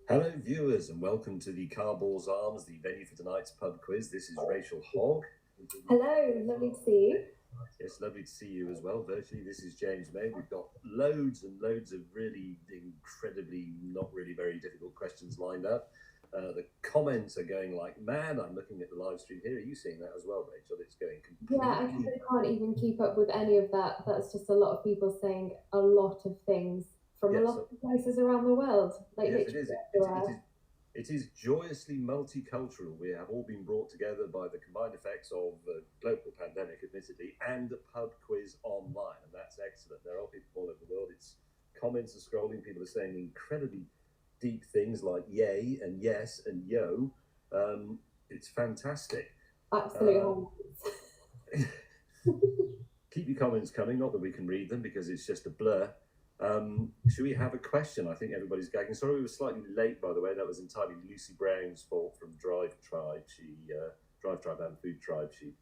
Hello viewers and welcome to the Carballs Arms, the venue for tonight's pub quiz. This is Rachel Hogg. Hello, lovely to see you. Yes, lovely to see you as well, virtually. This is James May. We've got loads and loads of really incredibly, not really very difficult questions lined up. The comments are going like mad. I'm looking at the live stream here. Are you seeing that as well, Rachel? It's going completely... Yeah, I can't even keep up with any of that. That's just a lot of people saying a lot of things from a lot of places around the world. Like yes, it is joyously multicultural. We have all been brought together by the combined effects of the global pandemic, admittedly, and a pub quiz online, and that's excellent. There are people all over the world. It's comments are scrolling. People are saying incredibly deep things like yay and yes and yo. It's fantastic. Absolutely. Keep your comments coming. Not that we can read them because it's just a blur. Should we have a question? I think everybody's gagging. Sorry we were slightly late, by the way. That was entirely Lucy Brown's fault from Drive Tribe. Drive Tribe and FoodTribe.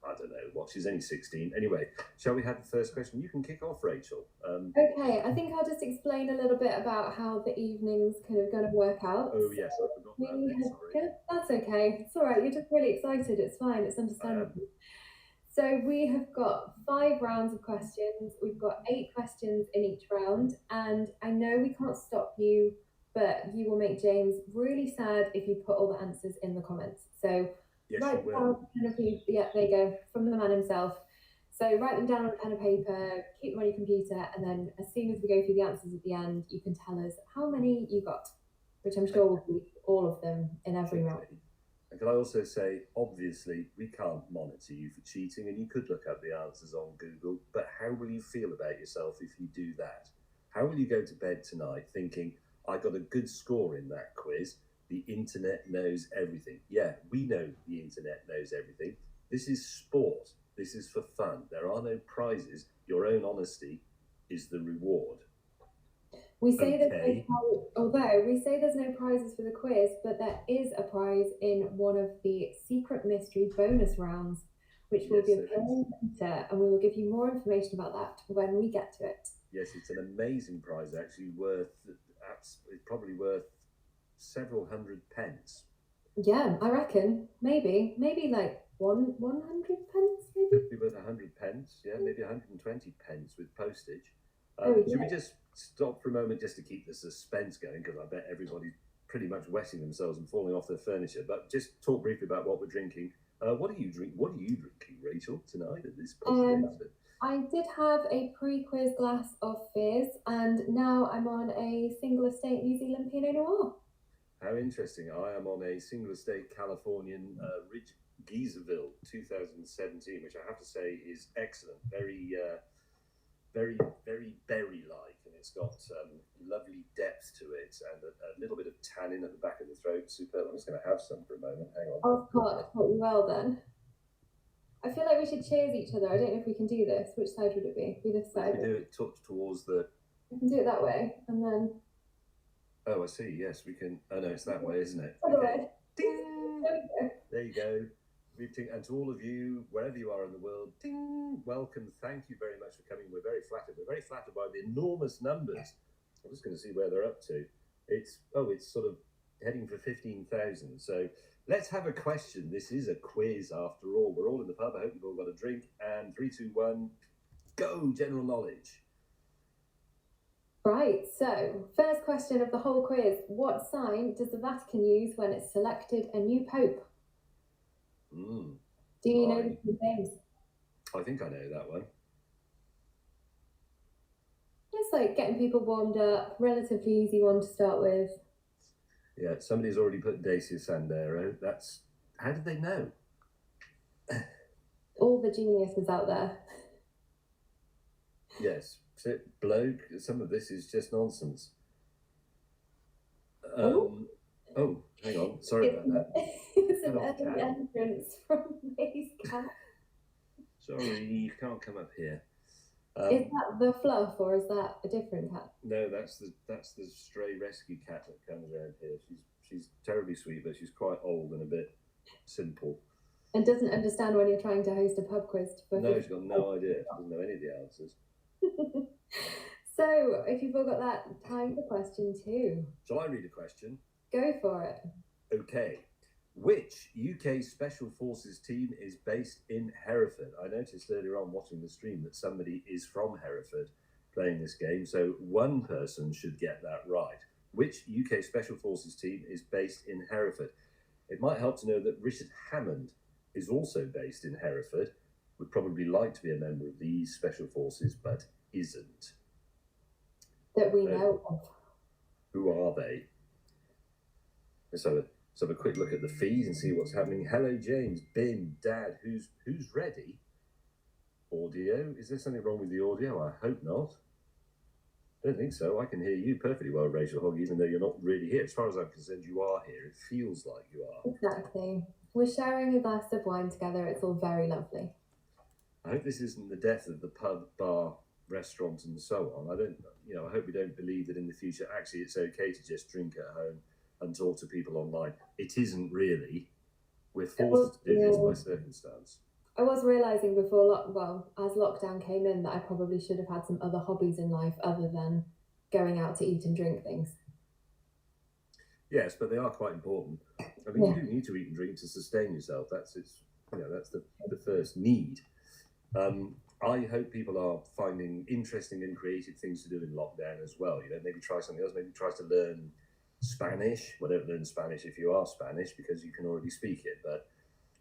I don't know what, she's only 16. Anyway, shall we have the first question? You can kick off, Rachel. Okay, I think I'll just explain a little bit about how the evening's kind of going to work out. Oh, yes, I forgot that. Sorry. That's okay. It's all right. You're just really excited. It's fine. It's understandable. So we have got 5 rounds of questions. We've got 8 questions in each round. And I know we can't stop you, but you will make James really sad if you put all the answers in the comments. So yes, write down pen and paper. Yeah, there you go, from the man himself. So write them down on pen and paper, keep them on your computer, and then as soon as we go through the answers at the end, you can tell us how many you got, which I'm sure will be all of them in every round. And can I also say, obviously, we can't monitor you for cheating, and you could look up the answers on Google, but how will you feel about yourself if you do that? How will you go to bed tonight thinking, I got a good score in that quiz, the internet knows everything? Yeah, we know the internet knows everything. This is sport. This is for fun. There are no prizes. Your own honesty is the reward. We say although we say there's no prizes for the quiz, but there is a prize in one of the secret mystery bonus rounds, which will be appearing later, and we will give you more information about that when we get to it. Yes, it's an amazing prize, actually it's probably worth several hundred pence. Yeah, I reckon maybe like 100 pence, maybe. Could be worth 100 pence. Yeah, maybe 120 pence with postage. Should we just stop for a moment just to keep the suspense going, because I bet everybody's pretty much wetting themselves and falling off their furniture. But just talk briefly about what we're drinking. What are you drinking, Rachel, tonight at this point? I did have a pre-quiz glass of fizz, and now I'm on a single estate New Zealand Pinot Noir. How interesting. I am on a single estate Californian Ridge Geezerville 2017, which I have to say is excellent. Very berry-like, and it's got lovely depth to it and a little bit of tannin at the back of the throat. Superb. I'm just going to have some for a moment. Hang on. Oh, God, well then. I feel like we should cheers each other. I don't know if we can do this. Which side would it be? Be this side? We do it towards the... We can do it that way, and then... Oh, I see. Yes, we can... Oh, no, it's that way, isn't it? Other way. Ding! There you go. And to all of you, wherever you are in the world, ding, welcome. Thank you very much for coming. We're very flattered. We're very flattered by the enormous numbers. I'm just going to see where they're up to. It's sort of heading for 15,000. So let's have a question. This is a quiz after all. We're all in the pub. I hope you've all got a drink. And 3, 2, 1, go. General knowledge. Right. So first question of the whole quiz. What sign does the Vatican use when it's selected a new pope? Do you know the names? I think I know that one. Yes, just like getting people warmed up, relatively easy one to start with. Yeah, somebody's already put Dacia Sandero. That's, how did they know? All the geniuses out there. Yes, bloke, some of this is just nonsense. Oh, hang on, sorry about that. It's an early entrance from May's cat. Sorry, you can't come up here. Is that the Fluff, or is that a different cat? No, that's the stray rescue cat that comes around here. She's terribly sweet, but she's quite old and a bit simple. And doesn't understand when you're trying to host a pub quiz. No, she's got no idea. She doesn't know any of the answers. So, if you've all got that, time for question 2. Shall I read a question? Go for it. Okay. Which UK Special Forces team is based in Hereford? I noticed earlier on watching the stream that somebody is from Hereford playing this game, so one person should get that right. Which UK Special Forces team is based in Hereford? It might help to know that Richard Hammond is also based in Hereford, would probably like to be a member of these Special Forces, but isn't. That we know of. Who are they? Let's have a quick look at the feeds and see what's happening. Hello, James, Bin, Dad, who's ready? Audio? Is there something wrong with the audio? I hope not. I don't think so. I can hear you perfectly well, Rachel Hogg, even though you're not really here. As far as I'm concerned, you are here. It feels like you are. Exactly. We're sharing a glass of wine together. It's all very lovely. I hope this isn't the death of the pub, bar, restaurant, and so on. I hope we don't believe that in the future, actually, it's okay to just drink at home and talk to people online. It isn't really. We're forced to do this by circumstance. I was realising before, as lockdown came in, that I probably should have had some other hobbies in life other than going out to eat and drink things. Yes, but they are quite important. I mean, you do need to eat and drink to sustain yourself. That's the first need. I hope people are finding interesting and creative things to do in lockdown as well. Maybe try something else. Maybe try to learn Spanish. Well, don't learn Spanish if you are Spanish, because you can already speak it. But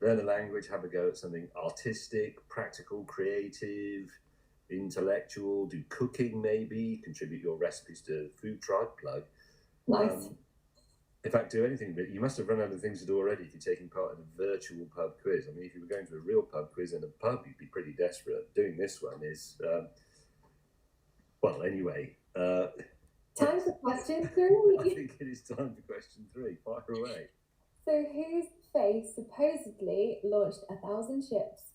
learn a language, have a go at something artistic, practical, creative, intellectual. Do cooking, maybe. Contribute your recipes to FoodTribe, plug. Nice. In fact, do anything, but you must have run out of things to do already if you're taking part in a virtual pub quiz. I mean, if you were going to a real pub quiz in a pub, you'd be pretty desperate. Doing this one is, anyway. Time for question 3. I think it is time for question 3. Fire away. So, whose face supposedly launched 1,000 ships?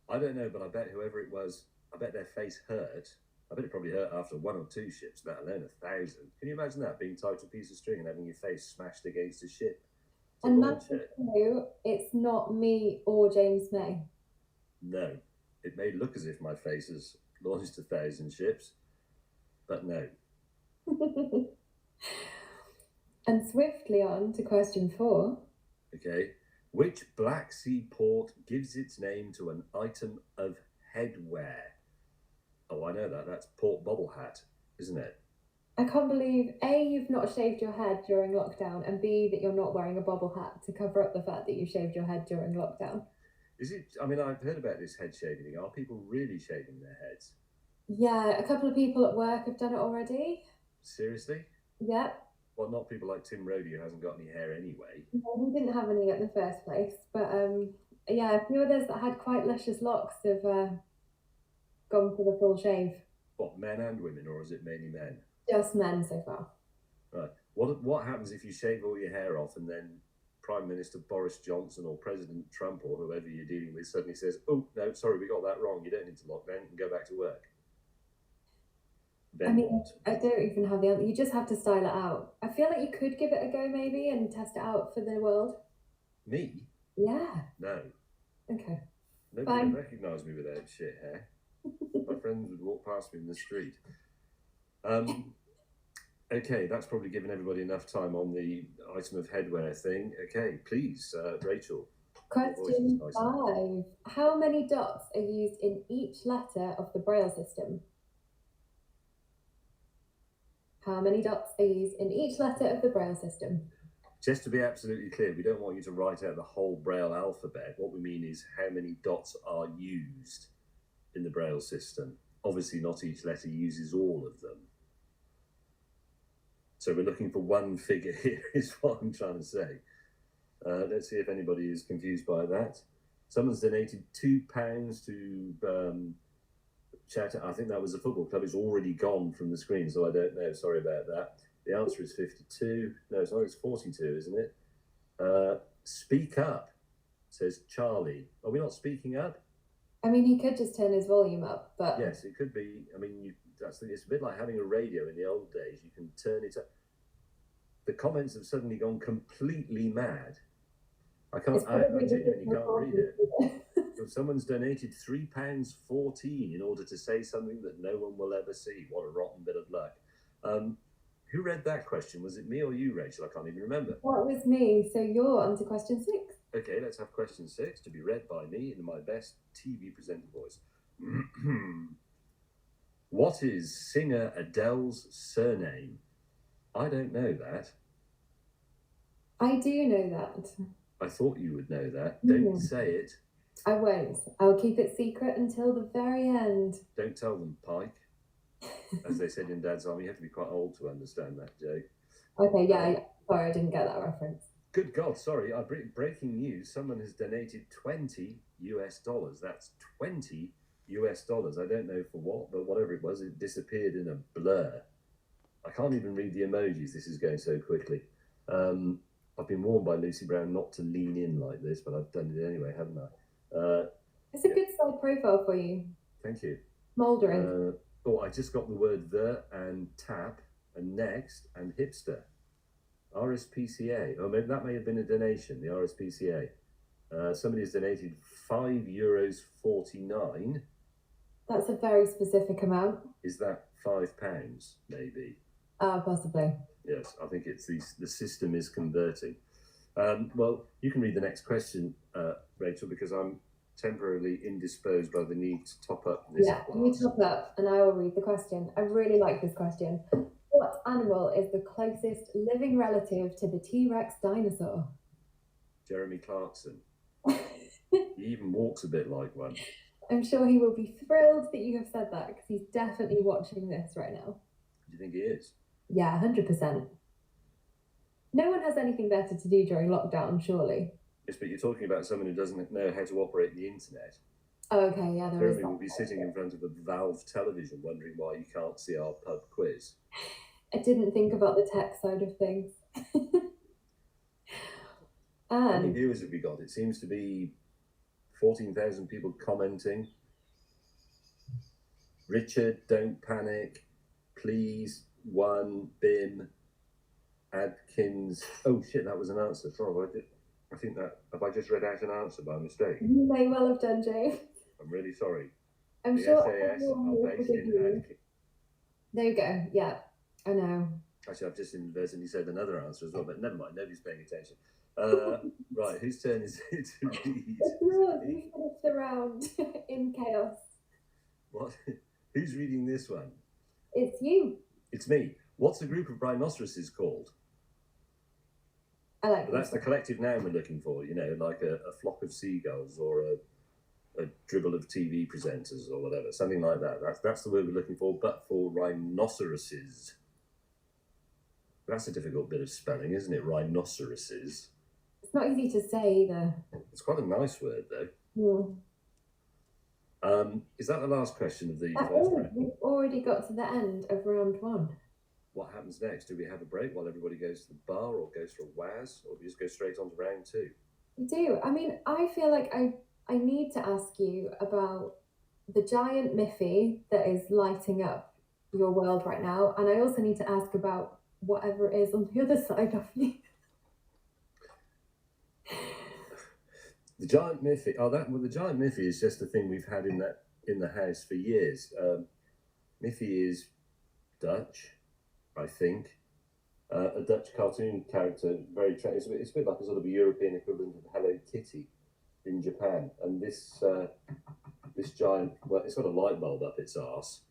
I don't know, but I bet whoever it was, I bet their face hurt. I bet it probably hurt after 1 or 2 ships, let alone 1,000. Can you imagine that, being tied to a piece of string and having your face smashed against a ship? And that's true. It's not me or James May. No. It may look as if my face has launched 1,000 ships, but no. And swiftly on to question 4. Okay. Which Black Sea port gives its name to an item of headwear? Oh, I know that. That's Port Bobble Hat, isn't it? I can't believe, A, you've not shaved your head during lockdown, and B, that you're not wearing a bobble hat to cover up the fact that you shaved your head during lockdown. Is it? I mean, I've heard about this head shaving thing. Are people really shaving their heads? Yeah, a couple of people at work have done it already. Seriously? Yep. Well, not people like Tim Rodey, who hasn't got any hair anyway. No, he didn't have any at the first place, but yeah, a few others that had quite luscious locks have gone for the full shave. What, men and women, or is it mainly men? Just men so far. Right. What happens if you shave all your hair off and then Prime Minister Boris Johnson or President Trump or whoever you're dealing with suddenly says, "Oh, no, sorry, we got that wrong. You don't need to lock down. You can go back to work." Then I mean, what? I don't even have the answer. You just have to style it out. I feel like you could give it a go maybe and test it out for the world. Me? Yeah. No. Okay. Nobody would recognise me without shit hair. My friends would walk past me in the street. Okay, that's probably given everybody enough time on the item of headwear thing. Okay, please, Rachel. Question 5. How many dots are used in each letter of the Braille system? How many dots are used in each letter of the Braille system? Just to be absolutely clear, we don't want you to write out the whole Braille alphabet. What we mean is how many dots are used in the Braille system. obviously not each letter uses all of them. So we're looking for one figure here, is what I'm trying to say. Let's see if anybody is confused by that. Someone's donated £2 to chat. I think that was the football club. It's already gone from the screen, so I don't know. Sorry about that. The answer is 52. No, sorry, it's 42, isn't it? Speak up, says Charlie. Are we not speaking up? I mean, he could just turn his volume up, but... Yes, it could be. I mean, it's a bit like having a radio in the old days. You can turn it up. The comments have suddenly gone completely mad. I genuinely can't read it. So someone's donated £3.14 in order to say something that no one will ever see. What a rotten bit of luck. Who read that question? Was it me or you, Rachel? I can't even remember. That was me. So you're on to question 6. Okay, let's have question 6 to be read by me in my best TV presenter voice. What is singer ADELE'S surname? I don't know that. I do know that. I thought you would know that. Don't say it. I won't. I'll keep it secret until the very end. Don't tell them, Pike. As they said in Dad's Army, you have to be quite old to understand that joke. Okay, yeah. Sorry, I didn't get that reference. Good God, sorry. Breaking news. Someone has donated $20 US. That's $20 US. I don't know for what, but whatever it was, it disappeared in a blur. I can't even read the emojis. This is going so quickly. I've been warned by Lucy Brown not to lean in like this, but I've done it anyway, haven't I? It's a good side profile for you. Thank you. Mouldering. I just got the word the and tap and next and hipster. RSPCA. Oh, maybe that may have been a donation, the RSPCA. Somebody has donated €5.49. That's a very specific amount. Is that £5, maybe? Possibly. Yes, I think it's the system is converting. Well, you can read the next question, Rachel, because I'm temporarily indisposed by the need to top up this class. You top up and I will read the question. I really like this question. What animal is the closest living relative to the T-Rex dinosaur? Jeremy Clarkson. He even walks a bit like one. I'm sure he will be thrilled that you have said that because he's definitely watching this right now. Do you think he is? Yeah, 100%. No one has anything better to do during lockdown, surely. Yes, but you're talking about someone who doesn't know how to operate the internet. Oh, okay, yeah, there is that. Jeremy will be sitting in front of a Valve television wondering why you can't see our pub quiz. I didn't think about the tech side of things. How many viewers have we got? It seems to be 14,000 people commenting. Richard, don't panic. Please, one, Bim, Adkins. Oh shit, that was an answer. Sorry, I think that, have I just read out an answer by mistake? You may well have done, James. I'm really sorry. I'm the sure SAS are based in Adkins. There you go, yeah, I know. Actually, I've just inadvertently said another answer as well, but never mind, nobody's paying attention. Right, whose turn is it to read? It's yours, you finished the round in chaos. What? Who's reading this one? It's you. It's me. What's a group of rhinoceroses called? I like That's the collective noun we're looking for, you know, like a flock of seagulls or a dribble of TV presenters or whatever, something like that. That's the word we're looking for, but for rhinoceroses. That's a difficult bit of spelling, isn't it? Rhinoceroses. It's not easy to say either. It's quite a nice word, though. Yeah. Is that the last question of the first round? We've already got to the end of round 1. What happens next? Do we have a break while everybody goes to the bar or goes for a waz, or do we just go straight on to round 2? We do. I mean, I feel like I need to ask you about the giant Miffy that is lighting up your world right now, and I also need to ask about whatever it is on the other side of you. The giant Miffy. The giant Miffy is just a thing we've had in the house for years. Miffy is Dutch, I think. A Dutch cartoon character, very it's a bit like a sort of a European equivalent of Hello Kitty in Japan. And this giant, well, it's got a light bulb up its arse,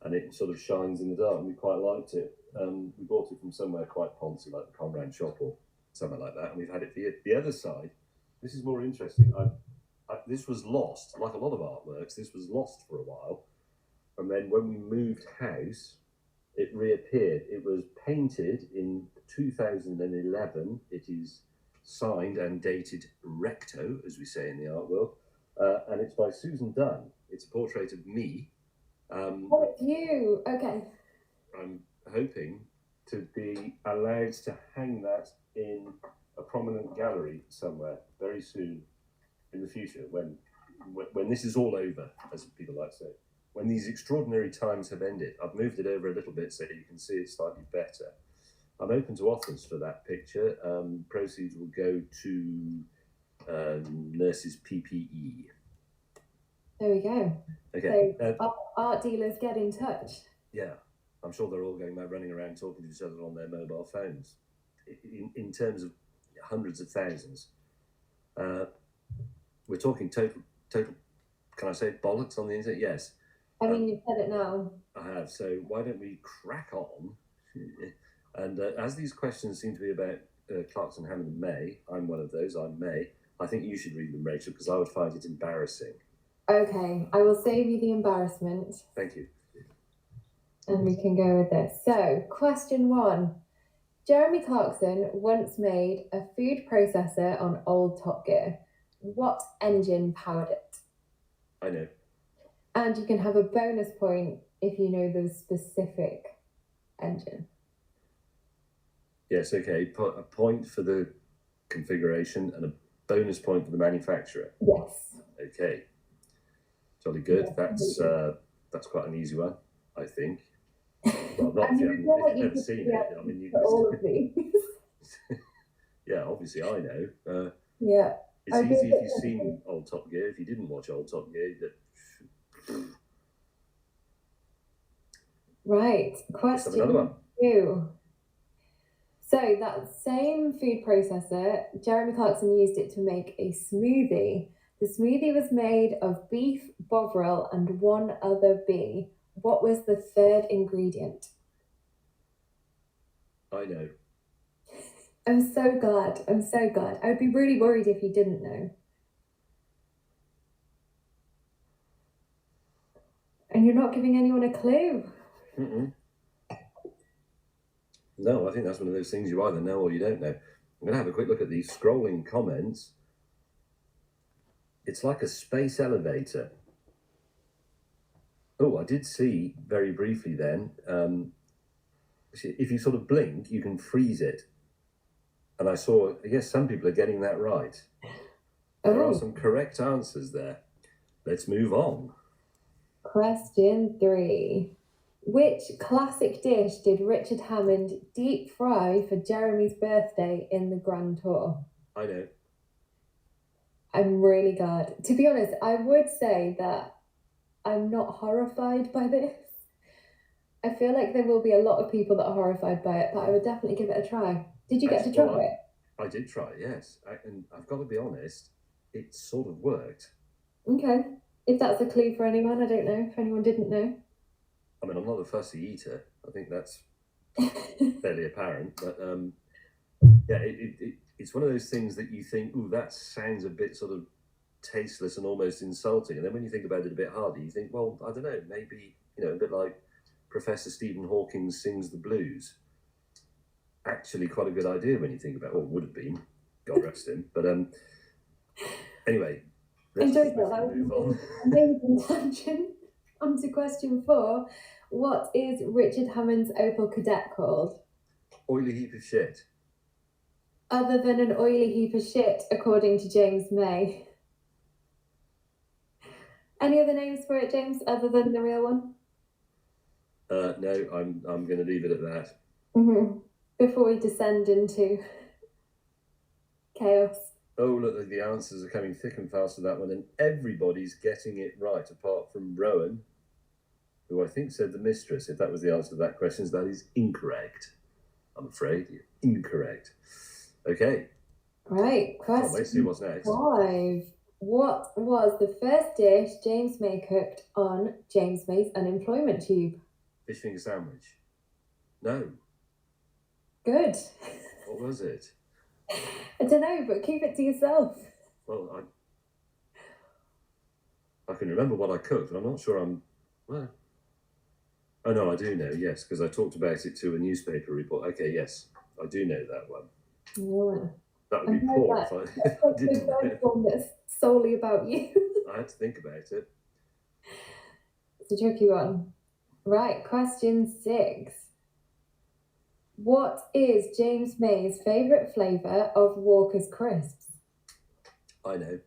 and it sort of shines in the dark, and we quite liked it. We bought it from somewhere quite poncy, like the Conrad shop or something like that, and we've had it for years. The other side, this is more interesting. This was lost, like a lot of artworks. This was lost for a while, And then when we moved house, it reappeared. It was painted in 2011. It is signed and dated recto, as we say in the art world. And it's by Susan Dunn. It's a portrait of me. Oh, it's you. Okay. I'm hoping to be allowed to hang that in a prominent gallery somewhere very soon in the future, when this is all over, as people like to say. When these extraordinary times have ended. I've moved it over a little bit so you can see it slightly better. I'm open to offers for that picture. Proceeds will go to nurses' PPE. There we go. Okay. So art dealers, get in touch. Yeah, I'm sure they're all going mad, running around talking to each other on their mobile phones. In terms of hundreds of thousands. We're talking total, can I say bollocks on the internet? Yes. I mean, you've said it now. I have. So why don't we crack on? And as these questions seem to be about Clarkson, Hammond and May, I'm one of those, I'm May. I think you should read them, Rachel, because I would find it embarrassing. Okay, I will save you the embarrassment. Thank you. And we can go with this. So, question 1. Jeremy Clarkson once made a food processor on old Top Gear. What engine powered it? I know. And you can have a bonus point if you know the specific engine. Yes, okay. Put a point for the configuration and a bonus point for the manufacturer. Yes. Okay. Jolly good. Yes, that's quite an easy one, I think. Well, not if you haven't never seen it. I mean, you all of these. Yeah, obviously I know. Yeah. It's easy if you've seen old Top Gear. If you didn't watch old Top Gear, right. Question another one. 2. So that same food processor, Jeremy Clarkson used it to make a smoothie. The smoothie was made of beef, bovril, and one other bee. What was the third ingredient? I know. I'm so glad. I'm so glad. I would be really worried if you didn't know. And you're not giving anyone a clue. No, I think that's one of those things you either know or you don't know. I'm going to have a quick look at these scrolling comments. It's like a space elevator. Oh, I did see very briefly then, if you sort of blink, you can freeze it. And I saw, I guess some people are getting that right. There are some correct answers there. Let's move on. Question 3. Which classic dish did Richard Hammond deep fry for Jeremy's birthday in the Grand Tour? I know. I'm really glad. To be honest, I would say that I'm not horrified by this. I feel like there will be a lot of people that are horrified by it, but I would definitely give it a try. Did you get to try it? I did try it, yes. And I've got to be honest, it sort of worked. Okay. If that's a clue for anyone, I don't know if anyone didn't know. I mean, I'm not a fussy eater. I think that's fairly apparent. But yeah, it's one of those things that you think, ooh, that sounds a bit sort of tasteless and almost insulting. And then when you think about it a bit harder, you think, well, I don't know, maybe, a bit like Professor Stephen Hawking sings the blues. Actually quite a good idea when you think about it, or would have been, God rest him. But anyway, let's move on. Amazing tangent. On to question 4. What is Richard Hammond's Opel Kadett called? Oily heap of shit. Other than an oily heap of shit, according to James May. Any other names for it, James, other than the real one? No, I'm going to leave it at that. Before we descend into chaos. Oh, look, the answers are coming thick and fast to that one, and everybody's getting it right, apart from Rowan, who I think said the mistress. If that was the answer to that question, that is incorrect. I'm afraid. Incorrect. Okay. Right, question let's see what's next. 5. What was the first dish James May cooked on James May's unemployment tube? Fish finger sandwich. No. Good. What was it? I don't know, but keep it to yourself. Well, I can remember what I cooked, but I'm not sure well, Oh, no, I do know, yes, because I talked about it to a newspaper report. Okay, yes, I do know that one. Yeah. That would be poor if I didn't know. One that's solely about you. I had to think about it. It's a tricky one. Right, question 6. What is James May's favourite flavour of Walker's crisps? I know.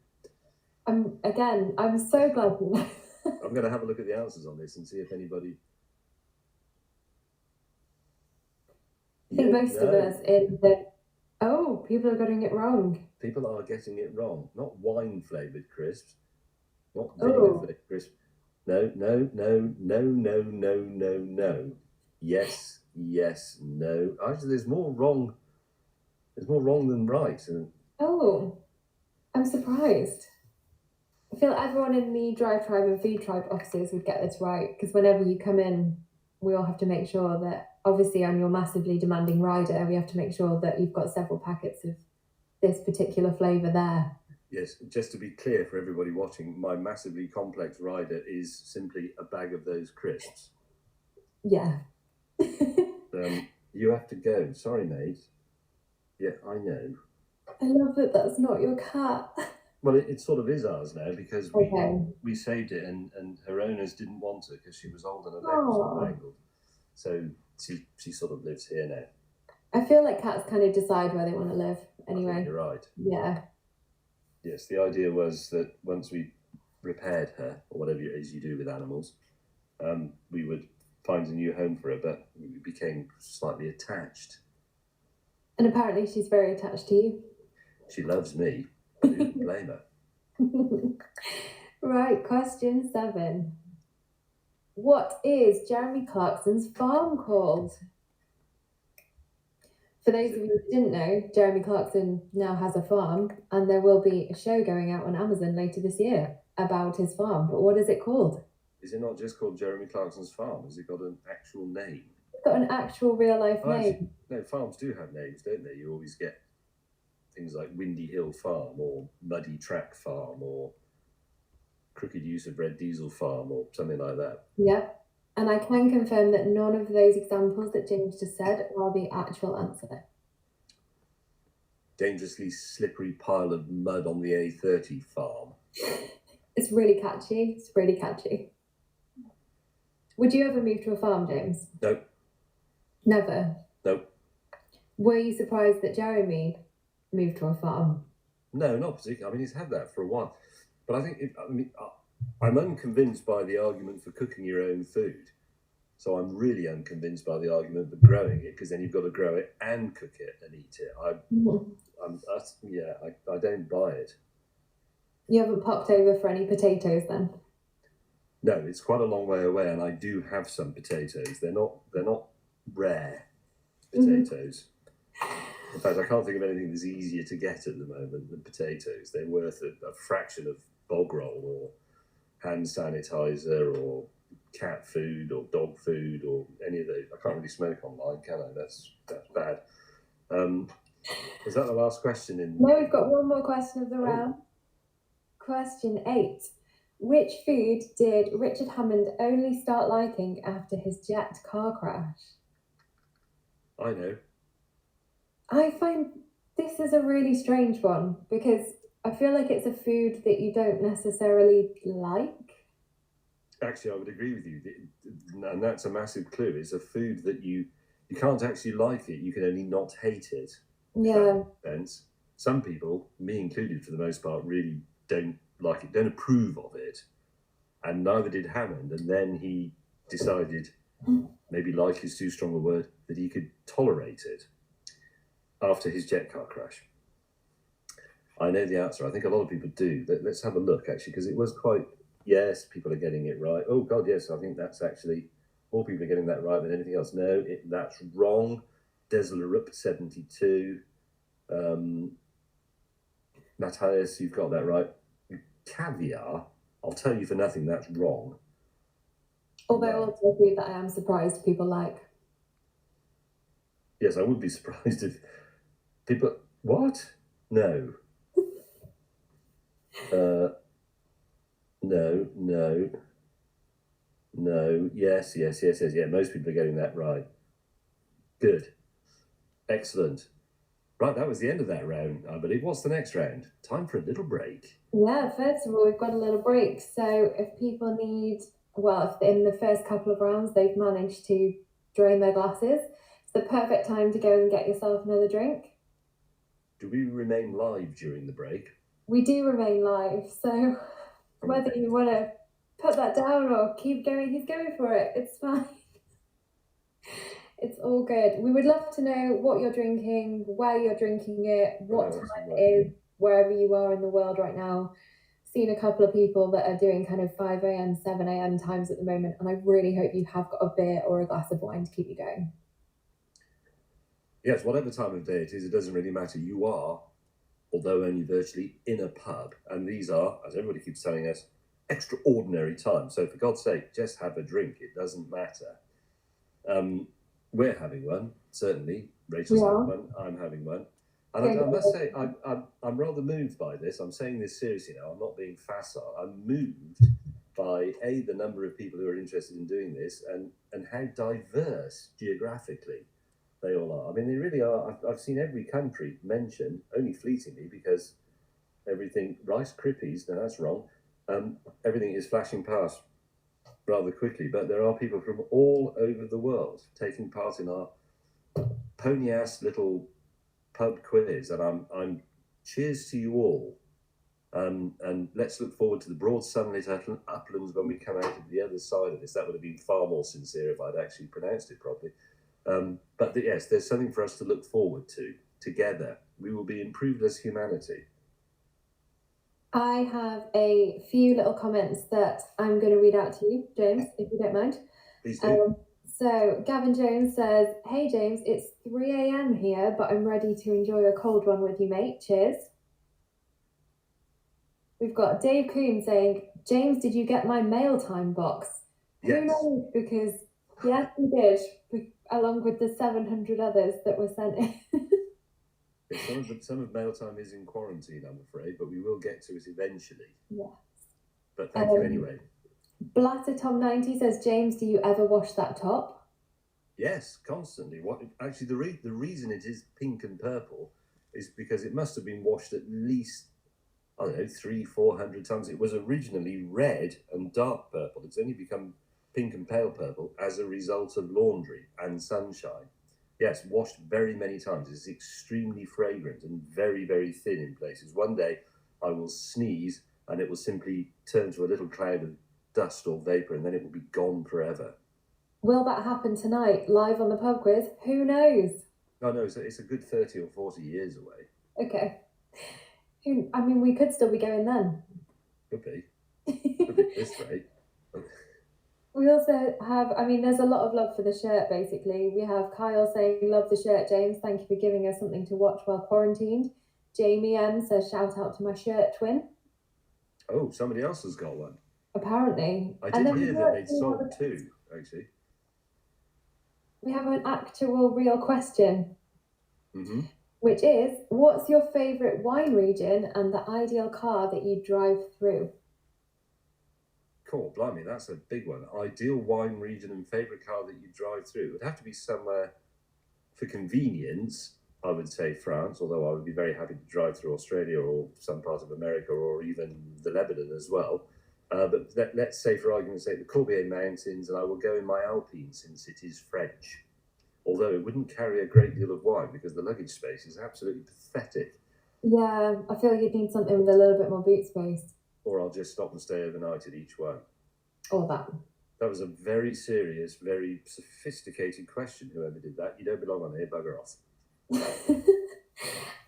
I'm so glad you know. I'm going to have a look at the answers on this and see if anybody... I think most of us in the... Oh, people are getting it wrong. People are getting it wrong. Not wine-flavoured crisps. Not vinegar-flavoured crisps. No. Yes, no. Actually, there's more wrong. There's more wrong than right. Oh, I'm surprised. I feel like everyone in the Drive Tribe and FoodTribe offices would get this right, because whenever you come in, we all have to make sure that, obviously on your massively demanding rider, we have to make sure that you've got several packets of this particular flavour there. Yes, just to be clear for everybody watching, my massively complex rider is simply a bag of those crisps. Yeah. You have to go. Sorry, mate. Yeah, I know. I love that that's not your cat. Well, it sort of is ours now, because we saved it and her owners didn't want her because she was old and her leg was all mangled. So she sort of lives here now. I feel like cats kind of decide where they want to live anyway. I think you're right. Yeah. Yes, the idea was that once we repaired her, or whatever it is you do with animals, we would find a new home for her, but we became slightly attached. And apparently she's very attached to you. She loves me. Who can blame her? Right, question 7. What is Jeremy Clarkson's farm called? For those of you who didn't know, Jeremy Clarkson now has a farm, and there will be a show going out on Amazon later this year about his farm. But what is it called? Is it not just called Jeremy Clarkson's Farm? Has it got an actual name? It's got an actual real-life name. Actually, no, farms do have names, don't they? You always get things like Windy Hill Farm, or Muddy Track Farm, or Crooked Use of Red Diesel Farm, or something like that. Yep. And I can confirm that none of those examples that James just said are the actual answer. Dangerously slippery pile of mud on the A30 farm. It's really catchy. It's really catchy. Would you ever move to a farm, James? No. Never? No. Were you surprised that Jeremy moved to a farm? No, not particularly. I mean, he's had that for a while. But I think, I'm unconvinced by the argument for cooking your own food. So I'm really unconvinced by the argument for growing it, because then you've got to grow it and cook it and eat it. I don't buy it. You haven't popped over for any potatoes then? No, it's quite a long way away, and I do have some potatoes. They're not rare potatoes. In fact, I can't think of anything that's easier to get at the moment than potatoes. They're worth a fraction of bog roll or hand sanitizer or cat food or dog food or any of those. I can't really smoke online, can I? That's bad. Is that the last question? No, we've got one more question of the round. Question 8. Which food did Richard Hammond only start liking after his jet car crash? I know. I find this is a really strange one, because I feel like it's a food that you don't necessarily like. Actually, I would agree with you, and that's a massive clue. It's a food that you can't actually like it. You can only not hate it. Yeah. Some people, me included for the most part, really don't like it, don't approve of it, and neither did Hammond. And then he decided, maybe like is too strong a word, that he could tolerate it after his jet car crash. I know the answer. I think a lot of people do. Let's have a look, actually, because it was quite... Yes, people are getting it right. Oh, God, yes, I think that's actually... More people are getting that right than anything else. No, that's wrong. Deslerup 72. Matthias, you've got that right. Caviar, I'll tell you for nothing, that's wrong. Although also a food that I am surprised people like. Yes, I would be surprised if people... What? No. No. No. Yes. Yeah, most people are getting that right. Good. Excellent. Right, that was the end of that round, I believe. What's the next round? Time for a little break. Yeah, first of all, we've got a little break. So if people need, well, if in the first couple of rounds they've managed to drain their glasses, it's the perfect time to go and get yourself another drink. Do we remain live during the break? We do remain live, so whether you want to put that down or keep going, he's going for it. It's fine. It's all good. We would love to know what you're drinking, where you're drinking it, what time it is, wherever you are in the world right now. Seen a couple of people that are doing kind of 5 a.m., 7 a.m. times at the moment, and I really hope you have got a beer or a glass of wine to keep you going. Yes, whatever time of day it is, it doesn't really matter. You are, although only virtually, in a pub, and these are, as everybody keeps telling us, extraordinary times. So for God's sake, just have a drink. It doesn't matter. We're having one, certainly. Rachel's having one. I'm having one. And I must say, I'm rather moved by this. I'm saying this seriously now. I'm not being facile. I'm moved by, A, the number of people who are interested in doing this and how diverse geographically they all are. I mean, they really are. I've seen every country mentioned, only fleetingly, because everything, Rice Krispies, no, that's wrong. Everything is flashing past rather quickly, but there are people from all over the world taking part in our pony-ass little pub quiz, and I'm cheers to you all, and let's look forward to the broad sunlit uplands when we come out of the other side of this. That would have been far more sincere if I'd actually pronounced it properly. But yes, there's something for us to look forward to together. We will be improved as humanity. I have a few little comments that I'm going to read out to you, James, if you don't mind. Please do. So Gavin Jones says, "Hey James, it's 3 a.m. here, but I'm ready to enjoy a cold one with you, mate. Cheers." We've got Dave Coon saying, "James, did you get my mail time box?" Yes. Who knows? Because yes, we did, along with the 700 others that were sent in. Some of mail time is in quarantine, I'm afraid, but we will get to it eventually. Yes. But thank you anyway. Blatter Tom90 says, "James, do you ever wash that top?" Yes, constantly. Actually, the reason it is pink and purple is because it must have been washed at least, I don't know, 300-400 times. It was originally red and dark purple. It's only become pink and pale purple as a result of laundry and sunshine. Yes, washed very many times. It's extremely fragrant and very, very thin in places. One day I will sneeze and it will simply turn to a little cloud of dust or vapor, and then it will be gone forever. Will that happen tonight, live on the pub quiz? Who knows? Oh, no, it's a good 30 or 40 years away. Okay. I mean, we could still be going then. Could be. Could be this rate. We also have, I mean, there's a lot of love for the shirt, basically. We have Kyle saying, "Love the shirt, James. Thank you for giving us something to watch while quarantined." Jamie M says, "Shout out to my shirt twin." Oh, somebody else has got one. Apparently. I did hear that they sold two, actually. We have an actual real question, which is, what's your favourite wine region and the ideal car that you drive through? Cool, blimey, that's a big one. Ideal wine region and favourite car that you drive through. It would have to be somewhere for convenience. I would say France, although I would be very happy to drive through Australia or some part of America or even the Lebanon as well. But let's say, for argument's sake, the Corbière Mountains, and I will go in my Alpine since it is French. Although it wouldn't carry a great deal of wine because the luggage space is absolutely pathetic. Yeah, I feel you'd need something with a little bit more boot space. Or I'll just stop and stay overnight at each one. Or that. That was a very serious, very sophisticated question, whoever did that. You don't belong on here, bugger off.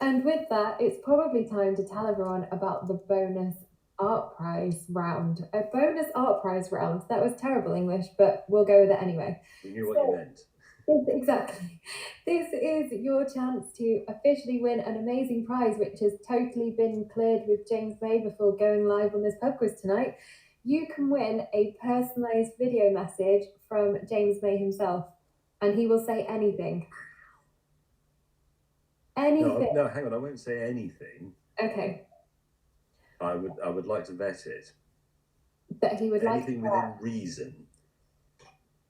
And with that, it's probably time to tell everyone about the bonus art prize round. A bonus art prize round. That was terrible English, but we'll go with it anyway. We knew what you meant. Exactly. This is your chance to officially win an amazing prize, which has totally been cleared with James May before going live on this pub quiz tonight. You can win a personalised video message from James May himself, and he will say anything. Anything. No, hang on. I won't say anything. Okay. I would like to vet it. But he would anything within reason.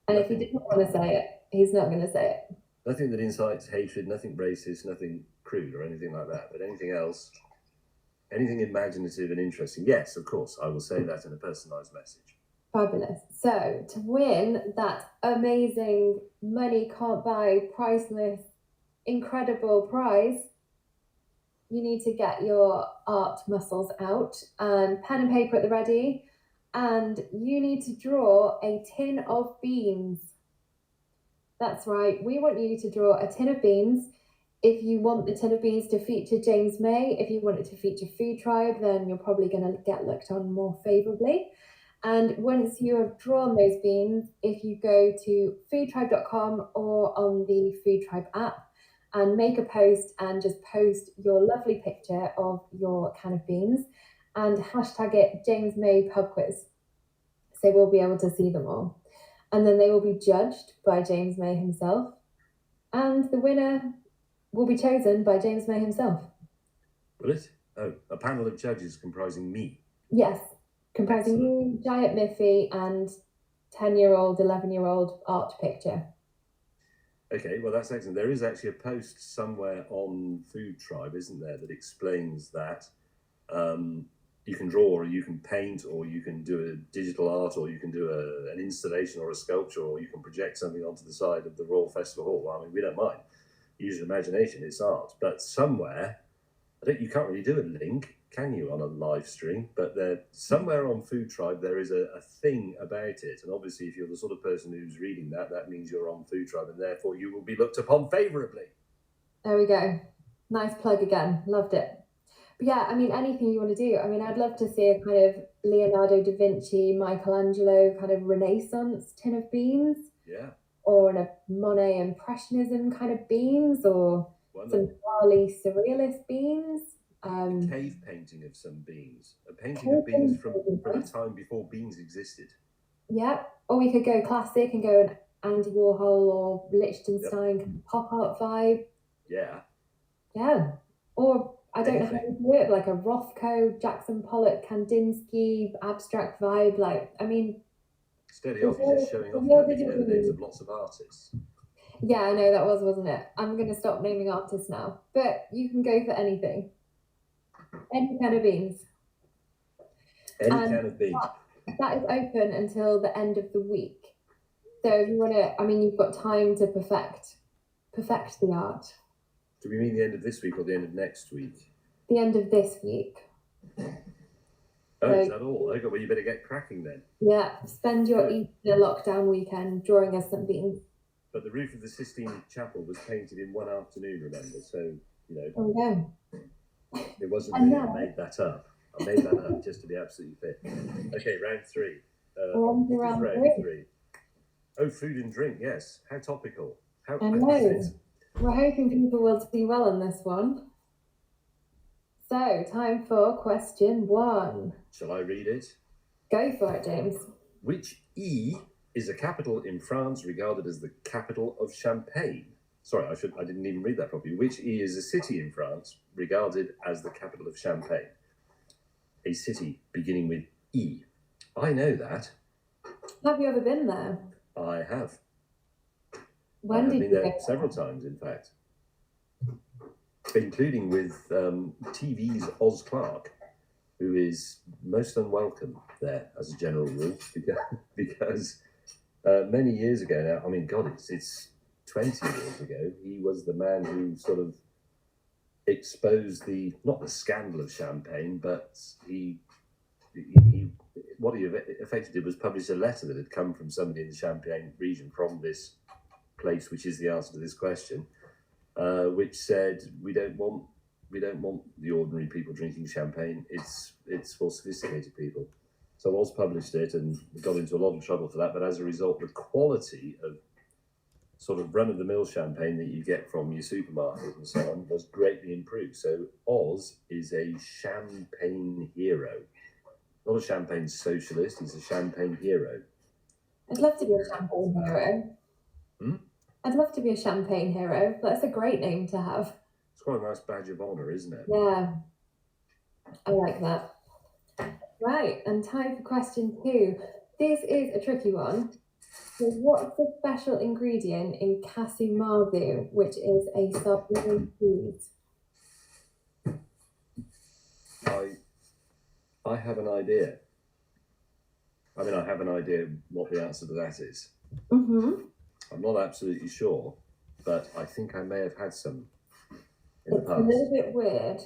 And if he didn't want to say it, he's not going to say it. Nothing that incites hatred, nothing racist, nothing crude or anything like that. But anything else, anything imaginative and interesting, yes, of course, I will say that in a personalised message. Fabulous. So to win that amazing money can't buy, priceless, incredible prize, you need to get your art muscles out and pen and paper at the ready, and you need to draw a tin of beans. That's right, we want you to draw a tin of beans. If you want the tin of beans to feature James May, if you want it to feature Food Tribe, then you're probably going to get looked on more favourably. And once you have drawn those beans, if you go to foodtribe.com or on the FoodTribe app and make a post and just post your lovely picture of your can of beans and hashtag it James May Pub Quiz. So we'll be able to see them all. And then they will be judged by James May himself. And the winner will be chosen by James May himself. Will it? Oh, a panel of judges comprising me. Yes, comprising you, Giant Miffy, and 10-year-old, 11-year-old art picture. Okay, well, that's excellent. There is actually a post somewhere on Food Tribe, isn't there, that explains that you can draw or you can paint or you can do a digital art or you can do an installation or a sculpture or you can project something onto the side of the Royal Festival Hall. Well, I mean, we don't mind. Use your imagination, it's art. But somewhere, you can't really do a link, can you, on a live stream? But somewhere on Food Tribe, there is a thing about it. And obviously, if you're the sort of person who's reading that, that means you're on Food Tribe, and therefore you will be looked upon favourably. There we go. Nice plug again. Loved it. But yeah, I mean, anything you want to do. I mean, I'd love to see a kind of Leonardo da Vinci, Michelangelo kind of Renaissance tin of beans. Yeah. Or a Monet Impressionism kind of beans, or some Dali Surrealist beans. Cave painting of some beans. A painting of beans from a time before beans existed. Yeah. Or we could go classic and go an Andy Warhol or Liechtenstein kind of pop art vibe. Yeah. Yeah. Or I don't know how to do it, like a Rothko, Jackson Pollock, Kandinsky abstract vibe. Like, I mean, steady off, you're just showing off the names of lots of artists. Yeah, I know that wasn't it. I'm going to stop naming artists now. But you can go for anything. Any kind of beans. Any kind of beans. That is open until the end of the week. So if you want to, I mean, you've got time to perfect the art. Do we mean the end of this week or the end of next week? The end of this week. Oh, is that all? Okay, well, you better get cracking then. Yeah, spend your Easter lockdown weekend drawing us some beans. But the roof of the Sistine Chapel was painted in one afternoon, remember? So, you know. There we go. It wasn't me that made that up. I made that up just to be absolutely fit. Okay, round three. Round three. Oh, food and drink, yes. How topical. How I know. We're hoping people will do well on this one. So, time for question 1. Shall I read it? Go for it, James. Which E is a capital in France regarded as the capital of Champagne? Sorry, I didn't even read that properly. Which E is a city in France regarded as the capital of Champagne? A city beginning with E. I know that. Have you ever been there? I have. When did you been there several times, in fact. Including with TV's Oz Clarke, who is most unwelcome there as a general rule, because many years ago now, I mean, God, it's 20 years ago, he was the man who sort of exposed not the scandal of champagne, but what he effectively did was publish a letter that had come from somebody in the Champagne region from this place, which is the answer to this question, which said we don't want the ordinary people drinking champagne. It's for sophisticated people. So Oz published it and got into a lot of trouble for that. But as a result, the quality of sort of run-of-the-mill champagne that you get from your supermarket and so on was greatly improved. So Oz is a champagne hero. Not a champagne socialist, he's a champagne hero. I'd love to be a champagne hero. I'd love to be a champagne hero. That's a great name to have. It's quite a nice badge of honour, isn't it? Yeah, I like that. Right, and time for question 2. This is a tricky one. So what's the special ingredient in CASU MARZU, which is a Sardinian cheese? I have an idea. I mean, I have an idea what the answer to that is. Mm-hmm. I'm not absolutely sure, but I think I may have had some in the It's past. a little bit weird.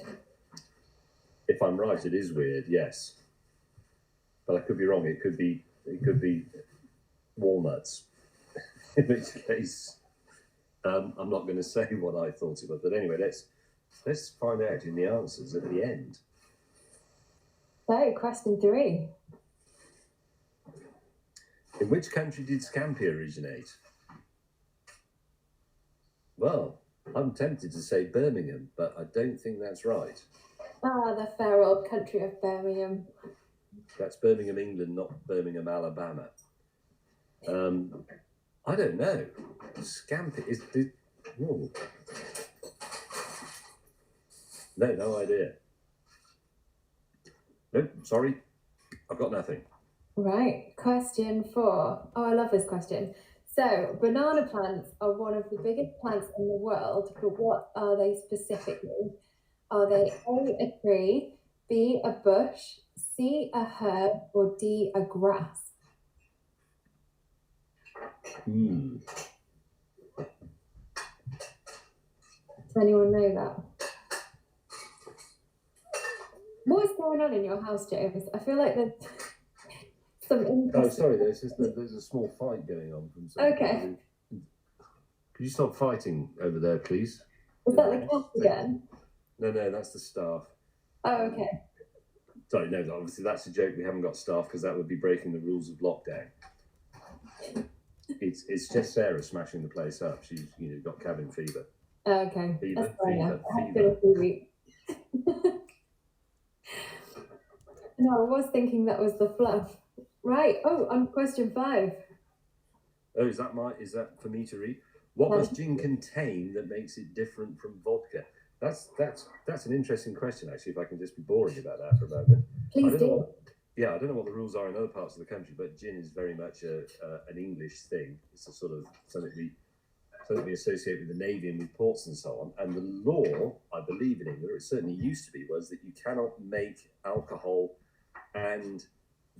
If I'm right, it is weird, yes. But I could be wrong. It could be walnuts. In which case, I'm not going to say what I thought it was. But anyway, let's find out in the answers at the end. So, question 3. In which country did SCAMPI originate? Well, I'm tempted to say Birmingham, but I don't think that's right. Ah, the fair old country of Birmingham. That's Birmingham, England, not Birmingham, Alabama. I don't know. SCAMPI is the... Oh. No idea. Nope, sorry. I've got nothing. Right, question 4. Oh, I love this question. So, banana plants are one of the biggest plants in the world, but what are they specifically? Are they A, a tree, B, a bush, C, a herb, or D, a grass? Hmm. Does anyone know that? What is going on in your house, James? I feel like there's some interesting... Oh, sorry, there's a small fight going on from some... Okay. Could you stop fighting over there, please? Is that the cat again? No, that's the staff. Oh, okay. Sorry, no, obviously that's a joke. We haven't got staff because that would be breaking the rules of lockdown. It's just Sarah smashing the place up. She's got cabin fever. Okay. Fever. No, I was thinking that was the fluff. Right. Oh, on question 5. Oh, is that for me to read? What does gin contain that makes it different from vodka? That's an interesting question, actually, if I can just be boring about that for a moment. Please do. I don't know what the rules are in other parts of the country, but gin is very much an English thing. It's a sort of something we associate with the Navy and with ports and so on. And the law, I believe in England, or it certainly used to be, was that you cannot make alcohol and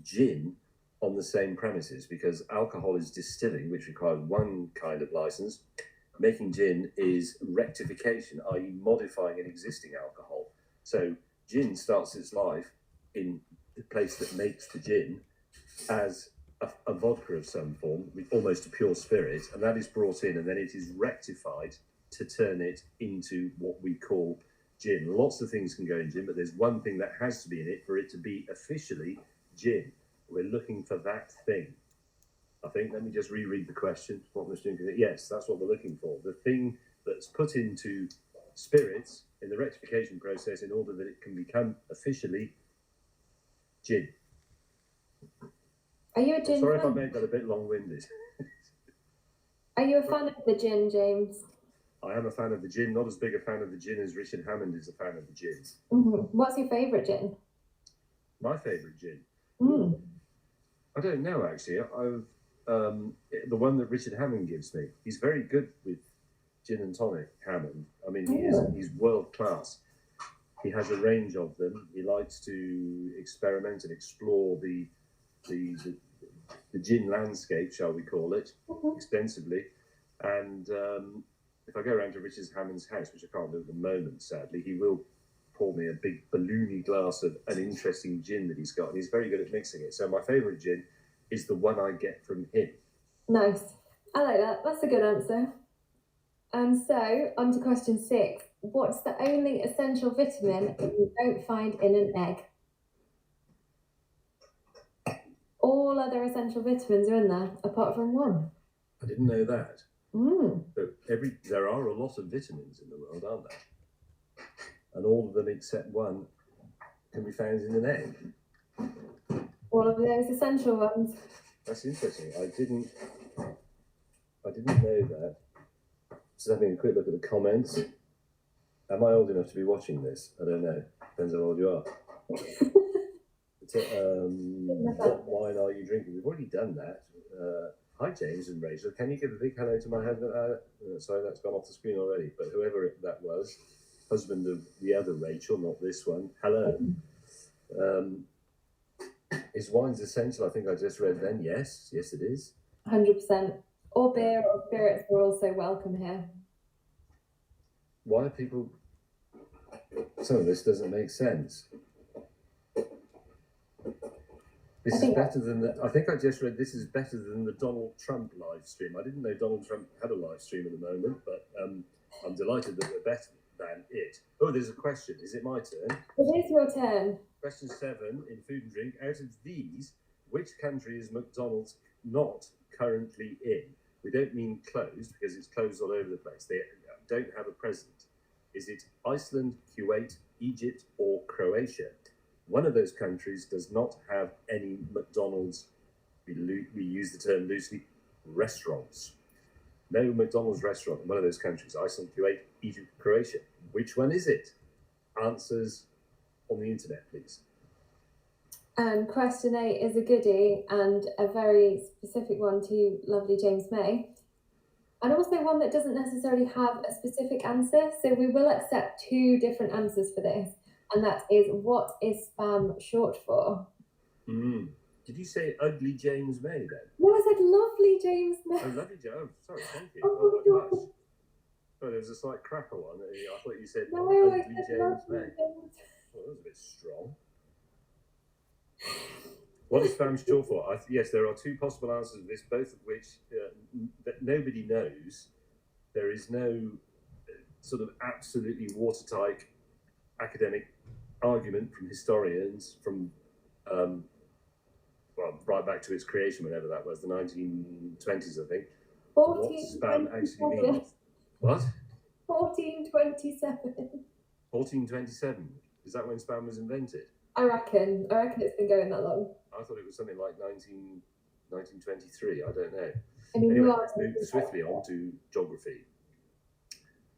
gin on the same premises because alcohol is distilling, which requires one kind of license. Making gin is rectification, i.e. modifying an existing alcohol. So gin starts its life in the place that makes the gin as a vodka of some form, with almost a pure spirit, and that is brought in and then it is rectified to turn it into what we call gin. Lots of things can go in gin, but there's one thing that has to be in it for it to be officially gin. We're looking for that thing. I think, let me just reread the question. What we're doing. Yes, that's what we're looking for. The thing that's put into spirits in the rectification process in order that it can become officially gin. Are you a gin Sorry fan? if I made that a bit long-winded. Are you a fan of the gin, James? I am a fan of the gin, not as big a fan of the gin as Richard Hammond is a fan of the gin. What's your favourite gin? My favourite gin? Mm. I don't know, actually. The one that Richard Hammond gives me. He's very good with gin and tonic, Hammond. I mean, he's world-class. He has a range of them. He likes to experiment and explore the gin landscape, shall we call it, extensively. And if I go around to Richard Hammond's house, which I can't do at the moment, sadly, he will pour me a big balloony glass of an interesting gin that he's got, and he's very good at mixing it. So my favourite gin is the one I get from him. Nice. I like that. That's a good answer. And so, on to question 6. What's the only essential vitamin that you don't find in an egg? All other essential vitamins are in there, apart from one. I didn't know that. So there are a lot of vitamins in the world, aren't there? And all of them except one can be found in an egg. All of those essential ones. That's interesting. I didn't know that. Just having a quick look at the comments. Am I old enough to be watching this? I don't know. Depends how old you are. What wine are you drinking? We've already done that. Hi, James and Rachel. Can you give a big hello to my husband? Sorry, that's gone off the screen already. But whoever that was, husband of the other Rachel, not this one. Hello. Is wines essential? I think I just read then. Yes, yes, it is. 100%. Or beer or spirits are also welcome here. Why are people... Some of this doesn't make sense. This is better than the... I think I just read this is better than the Donald Trump live stream. I didn't know Donald Trump had a live stream at the moment, but I'm delighted that we're better than it. Oh, there's a question. Is it my turn? It is your turn. Question 7 in Food and Drink. Out of these, which country is McDonald's not currently in? We don't mean closed, because it's closed all over the place. They don't have a president. Is it Iceland, Kuwait, Egypt, or Croatia? One of those countries does not have any McDonald's, we use the term loosely, restaurants. No McDonald's restaurant in one of those countries, Iceland, Kuwait, Egypt, Croatia. Which one is it? Answers on the internet, please. Question 8 is a goodie and a very specific one to lovely James May. And also one that doesn't necessarily have a specific answer. So we will accept 2 different answers for this. And that is, what is spam short for? Did you say ugly James May then? No, I said lovely James May. Oh, lovely James. Oh, sorry, thank you. Oh, Oh, gosh. Oh, there was a slight crackle on it. I thought you said no, ugly I said James lovely May. James. Well, that was a bit strong. What is spam short for? Yes, there are 2 possible answers to this, both of which that nobody knows. There is no sort of absolutely watertight academic argument from historians from, well, right back to its creation, whenever that was, the 1920s, I think. What spam actually means. What? 1427. 1427. Is that when spam was invented? I reckon it's been going that long. I thought it was something like 1923. I don't know. I mean, anyway, let's move swiftly on to geography.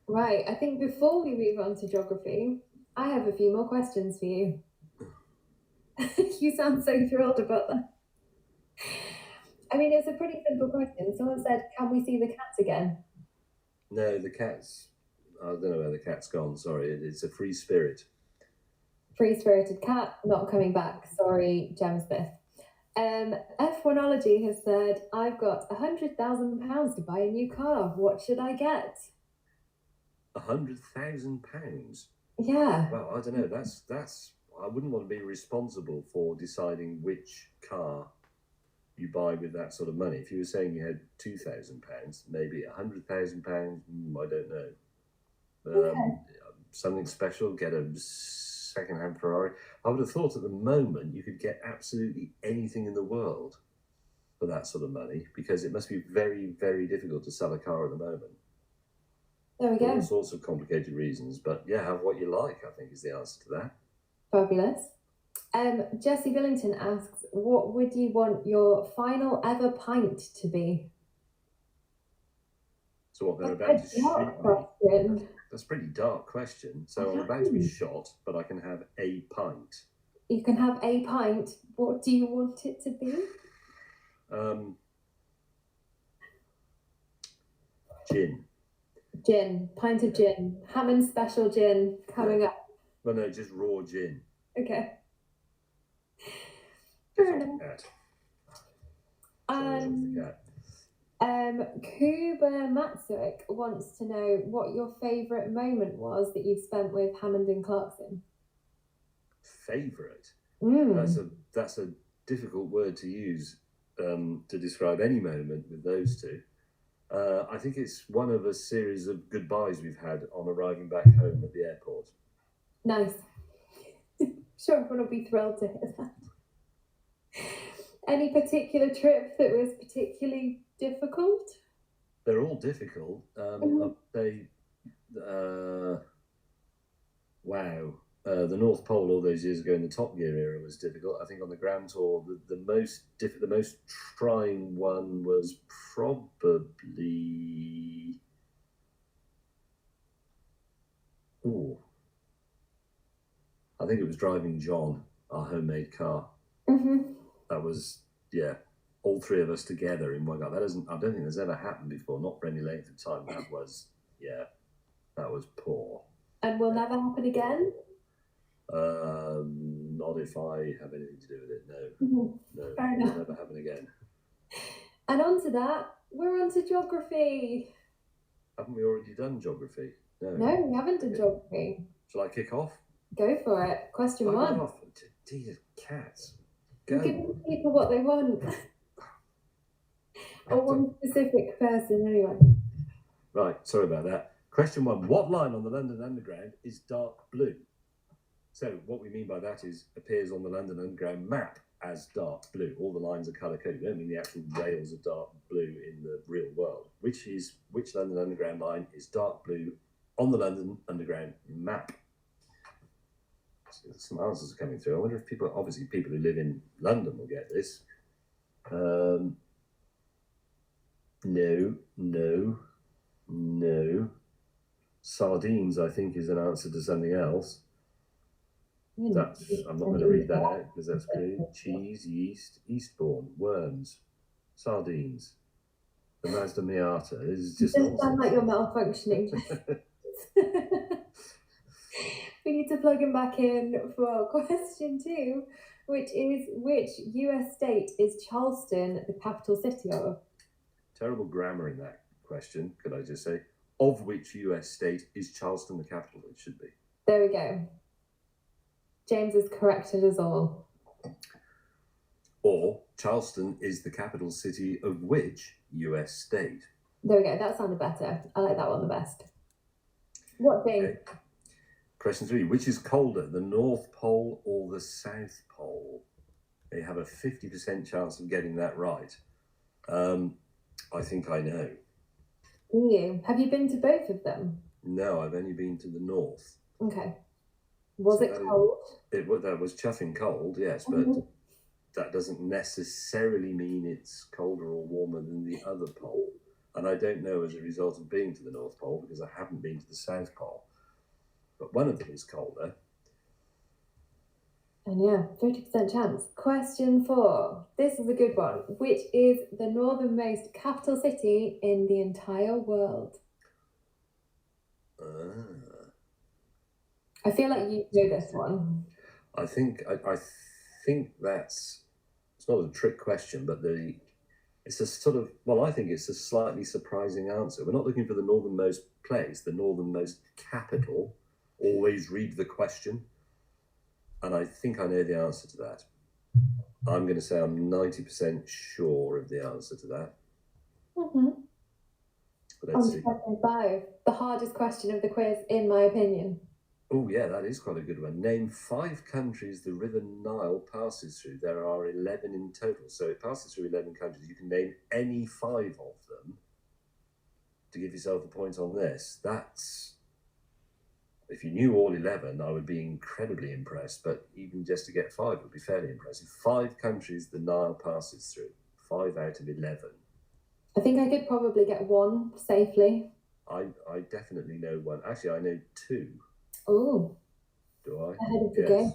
Right. I think before we move on to geography, I have a few more questions for you. You sound so thrilled about that. I mean, it's a pretty simple question. Someone said, can we see the cats again? No, the cat's... I don't know where the cat's gone. Sorry, it's a free spirit. Free-spirited cat, not coming back. Sorry, Jem Smith. F1ology has said, I've got £100,000 to buy a new car. What should I get? £100,000? Yeah. Well, I don't know. That's. I wouldn't want to be responsible for deciding which car you buy with that sort of money. If you were saying you had £2,000, maybe £100,000, I don't know. Something special, get a second-hand Ferrari. I would have thought at the moment you could get absolutely anything in the world for that sort of money, because it must be very, very difficult to sell a car at the moment. There we go. For all sorts of complicated reasons, but yeah, have what you like, I think, is the answer to that. Fabulous. Jesse Billington asks, what would you want your final ever pint to be? So what, they're about to shoot me? That's a pretty dark question. So I'm about to be shot, but I can have a pint. You can have a pint. What do you want it to be? Gin. Gin. Pint of gin. Hammond's special gin coming up. Well, no, just raw gin. Okay. Fair enough. Kuba Matsuik wants to know what your favourite moment was that you've spent with Hammond and Clarkson. Favourite? That's a difficult word to use to describe any moment with those 2. I think it's one of a series of goodbyes we've had on arriving back home at the airport. Nice. Sure, everyone will be thrilled to hear that. Any particular trip that was particularly difficult? They're all difficult. Wow. The North Pole all those years ago in the Top Gear era was difficult. I think on the Grand Tour, the most trying one was probably... I think it was driving John, our homemade car. That was, yeah, all three of us together in one go. I don't think there's ever happened before, not for any length of time. That was poor. And will never happen again? Not if I have anything to do with it, no. No, Fair it'll enough. never happen again. And on to that, we're on to geography. Haven't we already done geography? No, we haven't done geography. Shall I kick off? Go for it. Question one. Off. Dear cats. Go. Give people what they want. Or one specific person, anyway. Right, sorry about that. Question one. What line on the London Underground is dark blue? So what we mean by that is appears on the London Underground map as dark blue. All the lines are colour-coded. We don't mean the actual rails are dark blue in the real world. Which London Underground line is dark blue on the London Underground map? So some answers are coming through. I wonder if people who live in London will get this. No. Sardines, I think, is an answer to something else. I'm not going to read that out because that's blue. Cheese, yeast, Eastbourne, worms, sardines. The Mazda Miata is just. It doesn't sound like you're malfunctioning. We need to plug him back in for question 2, which US state is Charleston the capital city of? Terrible grammar in that question, could I just say? Of which US state is Charleston the capital? It should be. There we go. James has corrected us all. Or Charleston is the capital city of which US state? There we go. That sounded better. I like that one the best. What thing? Okay. Question 3. Which is colder, the North Pole or the South Pole? They have a 50% chance of getting that right. I think I know. Do you? Have you been to both of them? No, I've only been to the North. Okay. Was it cold? That was chuffing cold, yes, but that doesn't necessarily mean it's colder or warmer than the other pole. And I don't know as a result of being to the North Pole because I haven't been to the South Pole. But one of them is colder. And yeah, 50% chance. Question 4. This is a good one. Which is the northernmost capital city in the entire world? I feel like you know this one. I think that's, it's not a trick question, but it's a sort of, well, I think it's a slightly surprising answer. We're not looking for the northernmost place, the northernmost capital. Always read the question. And I think I know the answer to that. I'm going to say I'm 90% sure of the answer to that. Let's see. 5. The hardest question of the quiz, in my opinion. Oh, yeah, that is quite a good one. Name 5 countries the River Nile passes through. There are 11 in total. So it passes through 11 countries. You can name any 5 of them to give yourself a point on this. That's... If you knew all 11, I would be incredibly impressed, but even just to get 5 would be fairly impressive. 5 countries the Nile passes through, 5 out of 11. I think I could probably get 1 safely. I definitely know 1. Actually, I know 2. Oh. Do I? Ahead of the game.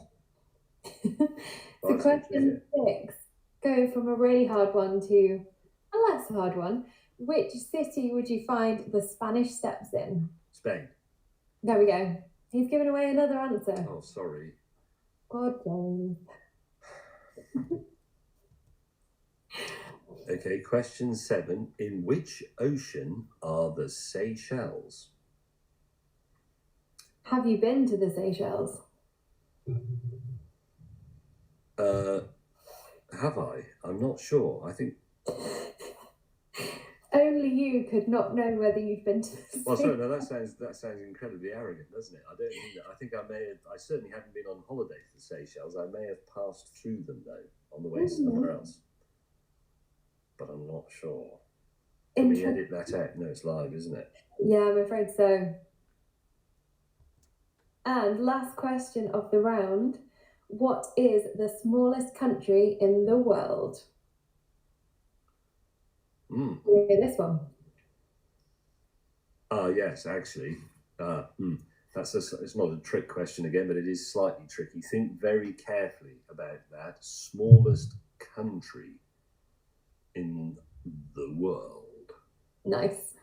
So question 6, go from a really hard one to a less hard one. Which city would you find the Spanish Steps in? Spain. There we go. He's given away another answer. Oh, sorry. God, James. Okay, question 7. In which ocean are the Seychelles? Have you been to the Seychelles? Have I? I'm not sure. I think... Only you could not know whether you've been to the Seychelles. Well, sorry, no, that sounds incredibly arrogant, doesn't it? I don't mean that. I think I certainly haven't been on holiday to the Seychelles. I may have passed through them, though, on the way somewhere else. But I'm not sure. Can we edit that out? No, it's live, isn't it? Yeah, I'm afraid so. And last question of the round. What is the smallest country in the world? This one. Yes, actually. It's not a trick question again, but it is slightly tricky. Think very carefully about that. Smallest country. in the world. Nice.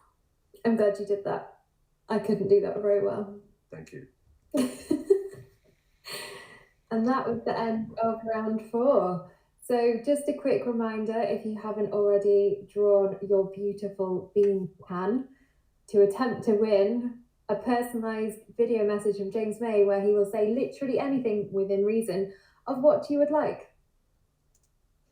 I'm glad you did that. I couldn't do that very well. Thank you. And that was the end of round 4. So just a quick reminder, if you haven't already drawn your beautiful bean pan, to attempt to win a personalised video message from James May where he will say literally anything within reason of what you would like.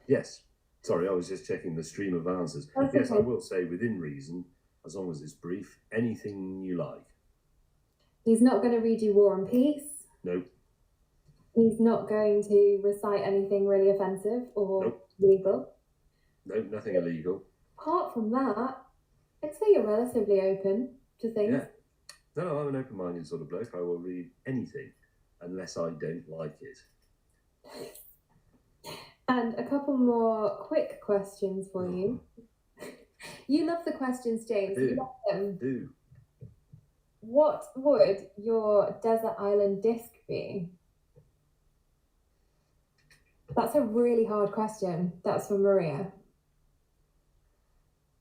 Yes. Sorry, I was just checking the stream of answers. That's yes, okay. I will say within reason, as long as it's brief, anything you like. He's not going to read you War and Peace. Nope. He's not going to recite anything really offensive or legal. No, nothing illegal. Apart from that, I'd say you're relatively open to things. Yeah. No, I'm an open-minded sort of bloke. I will read anything unless I don't like it. And a couple more quick questions for you. You love the questions, James. You love them. Do. What would your desert island disc be? That's a really hard question. That's for Maria.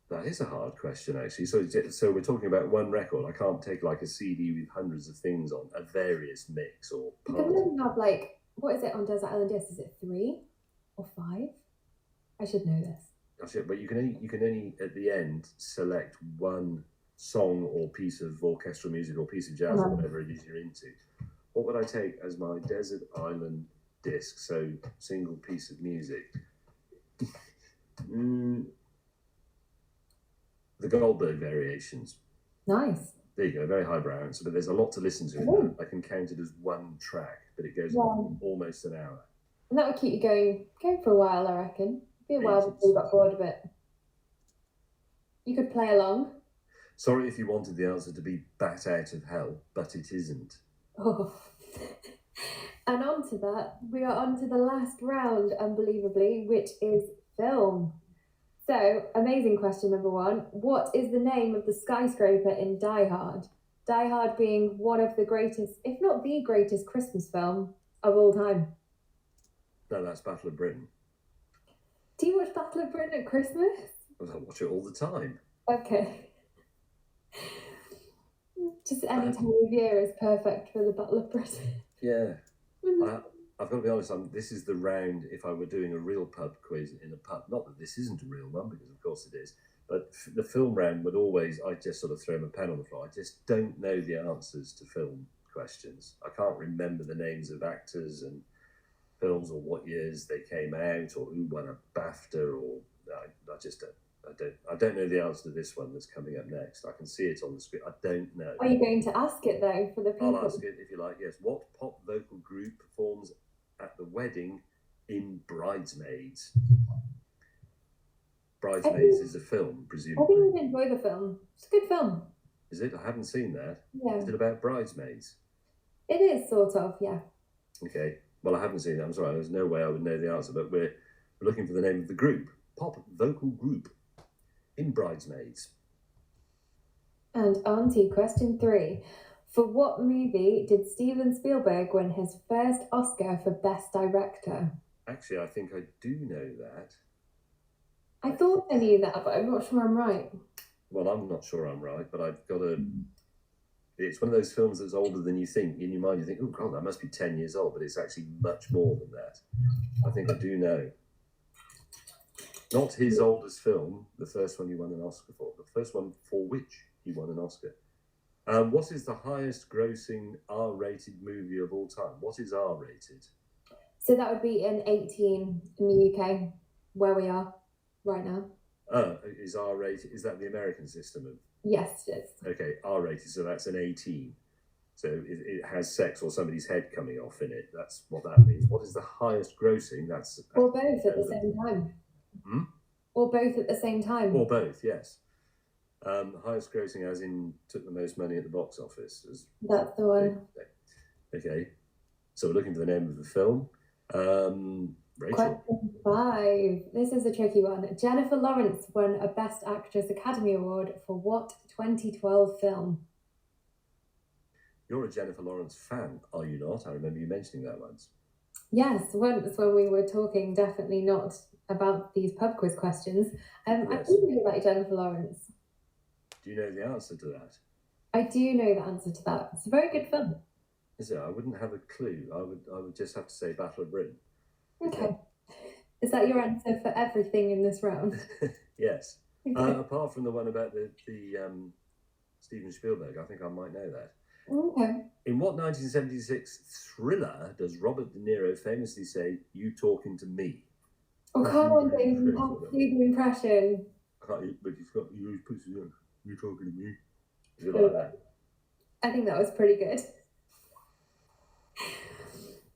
That is a hard question, actually. So we're talking about one record. I can't take like a CD with hundreds of things on, a various mix or You can only have like, what is it on desert island disc? Is it 3 or 5? I should know this. But you can only at the end select one song or piece of orchestral music or piece of jazz or whatever it is you're into. What would I take as my desert island disc? So single piece of music. The Goldberg Variations. Nice. There you go, very highbrow answer, but there's a lot to listen to in that. I can count it as one track, but it goes on almost an hour. And that would keep you going for a while, I reckon. Be a while before you got bored of it. You could play along. Sorry if you wanted the answer to be Bat Out of Hell, but it isn't. Oh. And on to that, we are on to the last round, unbelievably, which is film. So, amazing question number 1. What is the name of the skyscraper in Die Hard? Die Hard being one of the greatest, if not the greatest, Christmas film of all time. No, that's Battle of Britain. Do you watch Battle of Britain at Christmas? I watch it all the time. Okay. Just any time of year is perfect for the Battle of Britain. Yeah. I've got to be honest, this is the round if I were doing a real pub quiz in a pub. Not that this isn't a real one, because of course it is. But the film round would always, I just sort of throw my pen on the floor. I just don't know the answers to film questions. I can't remember the names of actors and films or what years they came out or who won a BAFTA or I don't know the answer to this one that's coming up next. I can see it on the screen. I don't know. Are you going to ask it though for the people? I'll ask it if you like. Yes. What pop vocal group performs at the wedding in Bridesmaids? Bridesmaids is a film, presumably. I think you'd enjoy the film. It's a good film. Is it? I haven't seen that. Yeah. Is it about bridesmaids? It is sort of, yeah. Okay. Well, I haven't seen that. I'm sorry. There's no way I would know the answer, but we're looking for the name of the group. Pop vocal group in Bridesmaids. And on to question 3. For what movie did Steven Spielberg win his first Oscar for Best Director? Actually, I think I do know that. I thought I knew that, but I'm not sure I'm right. Well, I'm not sure I'm right, but I've got a... It's one of those films that's older than you think. In your mind, you think, oh, God, that must be 10 years old, but it's actually much more than that. I think I do know. Not his oldest film, the first one he won an Oscar for. The first one for which he won an Oscar. What is the highest grossing R-rated movie of all time? What is R-rated? So that would be an 18 in the UK, where we are right now. Is R-rated, is that the American system of... Yes, it is. Okay, R-rated, so that's an 18. So it has sex or somebody's head coming off in it. That's what that means. What is the highest grossing? That's... Or both at the same time. Hmm? Or both at the same time. Or both, yes. Highest grossing as in took the most money at the box office. That's the one. Okay. So we're looking for the name of the film. Rachel. Question 5. This is a tricky one. Jennifer Lawrence won a Best Actress Academy Award for what 2012 film? You're a Jennifer Lawrence fan, are you not? I remember you mentioning that once. Yes, once when we were talking, definitely not about these pub quiz questions. I Yes. do know about Jennifer Lawrence. Do you know the answer to that? I do know the answer to that. It's a very good film. Is it? I wouldn't have a clue. I would just have to say Battle of Britain. Okay. Is that your answer for everything in this round? Yes. Okay. Apart from the one about the Steven Spielberg, I think I might know that. Okay. In what 1976 thriller does Robert De Niro famously say, "You talking to me"? Oh, come on, James, you have to do the impression. But he's got you talking to me. Is it like that? I think that was pretty good.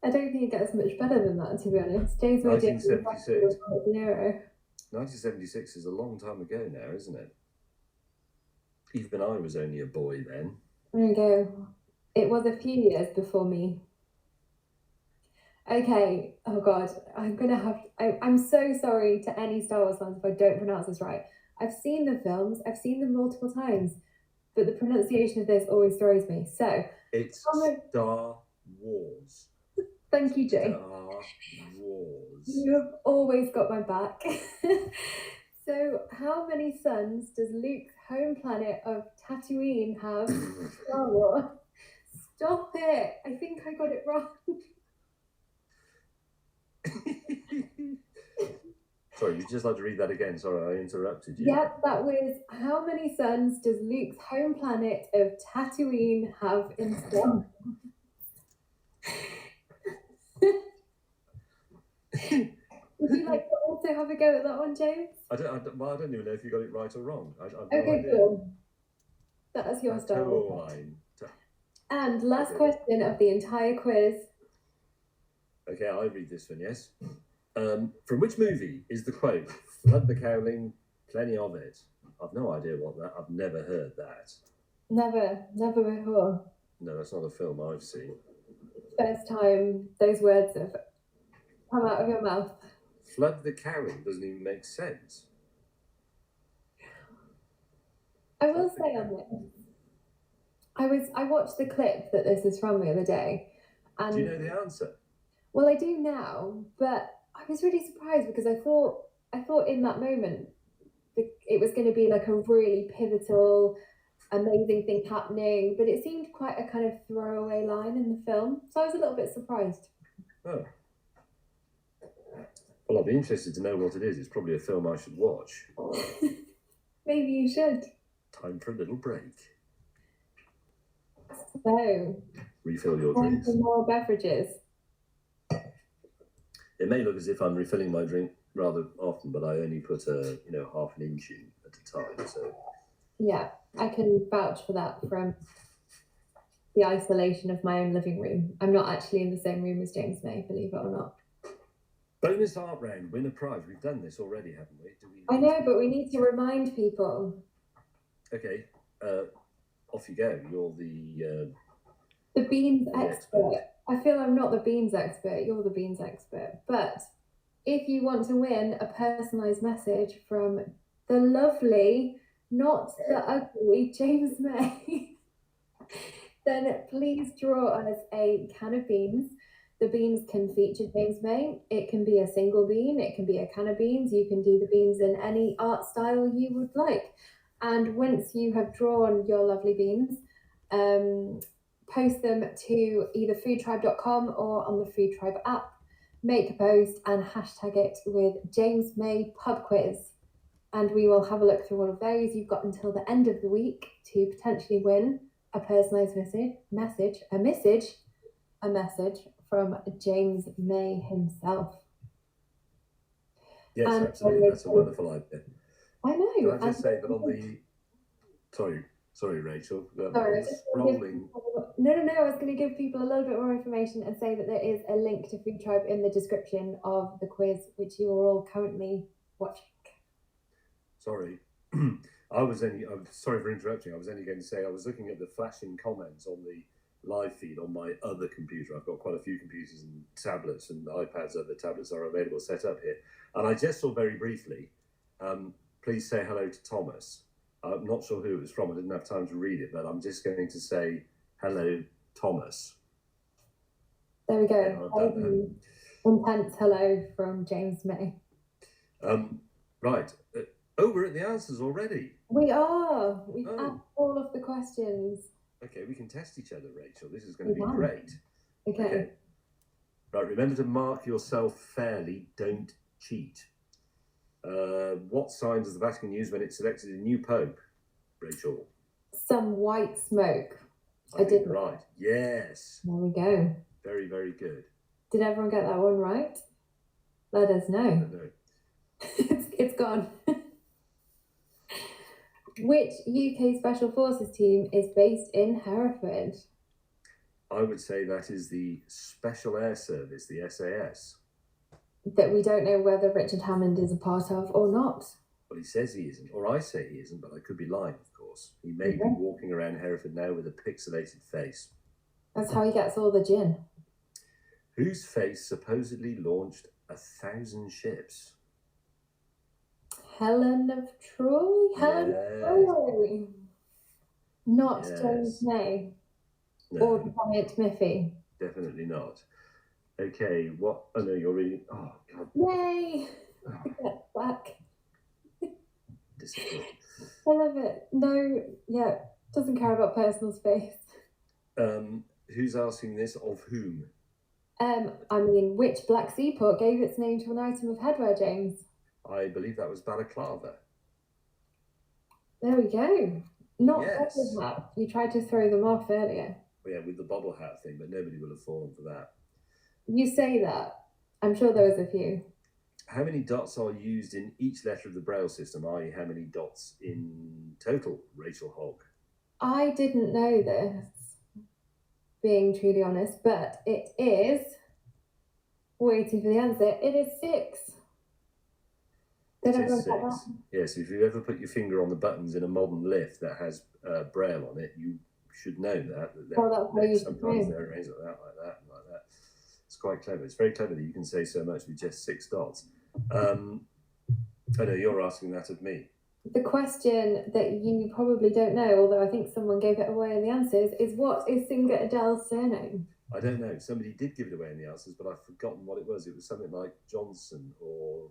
I don't think it gets much better than that, to be honest. James May did 1976. Robert De Niro. 1976 is a long time ago now, isn't it? Even I was only a boy then. There you go. It was a few years before me. Okay. Oh God, I'm so sorry to any Star Wars fans if I don't pronounce this right. I've seen the films. I've seen them multiple times, but the pronunciation of this always throws me. So it's Star Wars. Thank you, Jay. Star Wars. You have always got my back. So, how many suns does Luke's home planet of Tatooine have? Star Wars. Stop it! I think I got it wrong. Sorry, you'd just like to read that again. Sorry, I interrupted you. Yep, that was how many suns does Luke's home planet of Tatooine have in Star Would you like to also have a go at that one, James? I don't even know if you got it right or wrong. Okay, cool. That's your Star Wars. And last question of the entire quiz. Okay, I read this one, yes. From which movie is the quote, "Flood the cowling, plenty of it"? I've no idea what that, I've never heard that. Never before. No, that's not a film I've seen. First time those words have come out of your mouth. Flood the cowling doesn't even make sense. I will say on this, I watched the clip that this is from the other day. And do you know the answer? Well, I do now, but I was really surprised because I thought in that moment it was going to be like a really pivotal, amazing thing happening, but it seemed quite a kind of throwaway line in the film, so I was a little bit surprised. Oh. Well, I'd be interested to know what it is. It's probably a film I should watch. Maybe you should. Time for a little break. So, refill your time drinks. for more beverages. It may look as if I'm refilling my drink rather often, but I only put half an inch in at a time. So yeah, I can vouch for that from the isolation of my own living room. I'm not actually in the same room as James May, believe it or not. Bonus art round, win a prize. We've done this already, haven't we? I know, but we need to remind people. Okay, off you go. You're the beans expert. I feel I'm not the beans expert. You're the beans expert. But if you want to win a personalised message from the lovely, not the ugly James May, then please draw us a can of beans. The beans can feature James May. It can be a single bean. It can be a can of beans. You can do the beans in any art style you would like. And once you have drawn your lovely beans, post them to either foodtribe.com or on the FoodTribe app. Make a post and hashtag it with James May Pub Quiz. And we will have a look through all of those. You've got until the end of the week to potentially win a personalised message from James May himself. Yes, and absolutely. That's a wonderful idea. I know. Can I just say that on the... Sorry, Rachel. Sorry, rolling. No. I was going to give people a little bit more information and say that there is a link to FoodTribe in the description of the quiz, which you are all currently watching. Sorry. I'm sorry for interrupting. I was only going to say I was looking at the flashing comments on the live feed on my other computer. I've got quite a few computers and tablets and iPads. Other tablets are available set up here. And I just saw very briefly, please say hello to Thomas. I'm not sure who it was from. I didn't have time to read it, but I'm just going to say hello, Thomas. There we go. Intense hello from James May. Right. We're at the answers already. We are. We've asked all of the questions. Okay, we can test each other, Rachel. This is going to be great. Okay. Right, remember to mark yourself fairly. Don't cheat. What sign does the Vatican use when it selected a new pope, Rachel? Some white smoke. I did right. Yes. There we go. Very, very good. Did everyone get that one right? Let us know. I don't know. It's gone. Which UK Special Forces team is based in Hereford? I would say that is the Special Air Service, the SAS. That we don't know whether Richard Hammond is a part of or not. Well, he says he isn't, or I say he isn't, but I could be lying, of course. He may be walking around Hereford now with a pixelated face. That's how he gets all the gin. Whose face supposedly launched 1,000 ships? Helen of Troy? Helen of Troy. Not James May. No, or Giant Miffy. Definitely not. Okay, what? Oh no, you're reading. Oh God. Yay! Get back. Disappointing. I love it. No, doesn't care about personal space. Who's asking this? Of whom? Which Black Sea port gave its name to an item of headwear, James? I believe that was balaclava. There we go. Not bobble hat. You tried to throw them off earlier. Yeah, with the bobble hat thing, but nobody will have fallen for that. You say that. I'm sure there was a few. How many dots are used in each letter of the Braille system, i.e. how many dots in total, Rachel Hogg? I didn't know this, being truly honest, but it is, waiting for the answer, it is 6. It is 6. Yes, if you ever put your finger on the buttons in a modern lift that has Braille on it, you should know that. Sometimes they're arranged like that, and like that. It's quite clever. It's very clever that you can say so much with just 6 dots. I know you're asking that of me. The question that you probably don't know, although I think someone gave it away in the answers, is what is singer ADELE'S surname? I don't know. Somebody did give it away in the answers, but I've forgotten what it was. It was something like Johnson or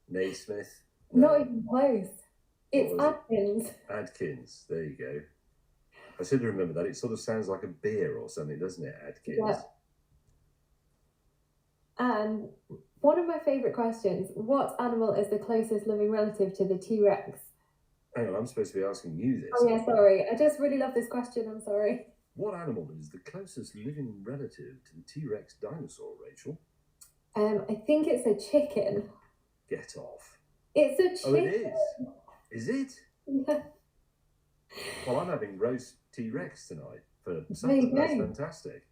Naismith. No. Not even close. It's Adkins. Adkins. There you go. I should remember that. It sort of sounds like a beer or something, doesn't it, Adkins? Yeah. And one of my favourite questions, what animal is the closest living relative to the T-Rex? Hang on, I'm supposed to be asking you this. Oh yeah, sorry. I just really love this question, I'm sorry. What animal is the closest living relative to the T-Rex dinosaur, Rachel? I think it's a chicken. Get off. It's a chicken. Oh, it is? Is it? Yeah. Well, I'm having roast T-Rex tonight for something. That's fantastic.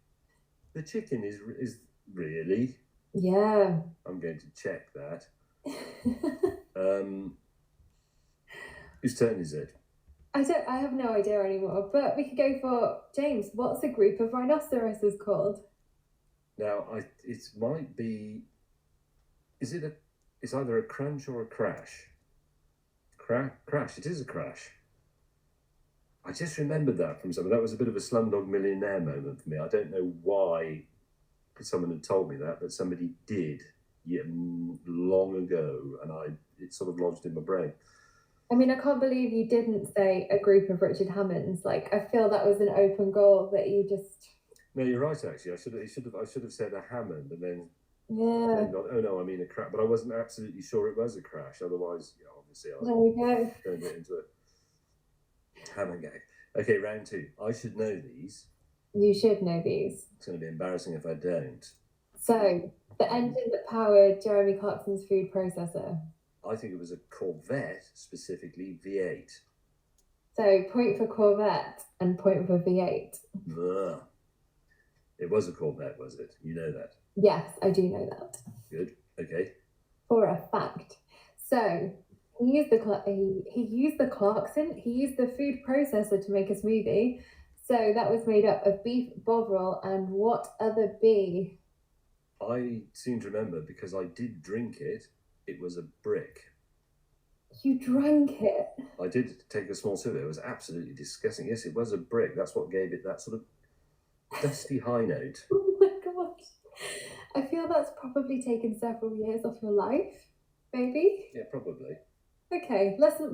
The chicken is really? Yeah. I'm going to check that. Whose turn is it? I have no idea anymore, but we could go for James. What's a group of rhinoceroses called? Now, it might be. It's either a crunch or a crash. Crash. It is a crash. I just remembered that from something. That was a bit of a Slumdog Millionaire moment for me. I don't know why someone had told me that, but somebody did long ago, and it sort of lodged in my brain. I mean, I can't believe you didn't say a group of Richard Hammonds. Like, I feel that was an open goal that you just. No, you're right. Actually, I should have said a Hammond, and then. Yeah. And then I mean a crash, but I wasn't absolutely sure it was a crash. Otherwise, obviously, there we go. Don't get into it. Hammond gag. Okay, round 2. I should know these. You should know these. It's going to be embarrassing if I don't. So, the engine that powered Jeremy Clarkson's food processor. I think it was a Corvette, specifically V8. So, point for Corvette and point for V8. Ugh. It was a Corvette, was it? You know that? Yes, I do know that. Good. Okay. For a fact. So, he used the Clarkson. He used the food processor to make a smoothie. So that was made up of beef bovril and what other bee? I seem to remember because I did drink it. It was a brick. You drank it? I did take a small sip of it. It was absolutely disgusting. Yes, it was a brick. That's what gave it that sort of dusty high note. Oh my gosh. I feel that's probably taken several years off your life, maybe? Yeah, probably. Okay, let's not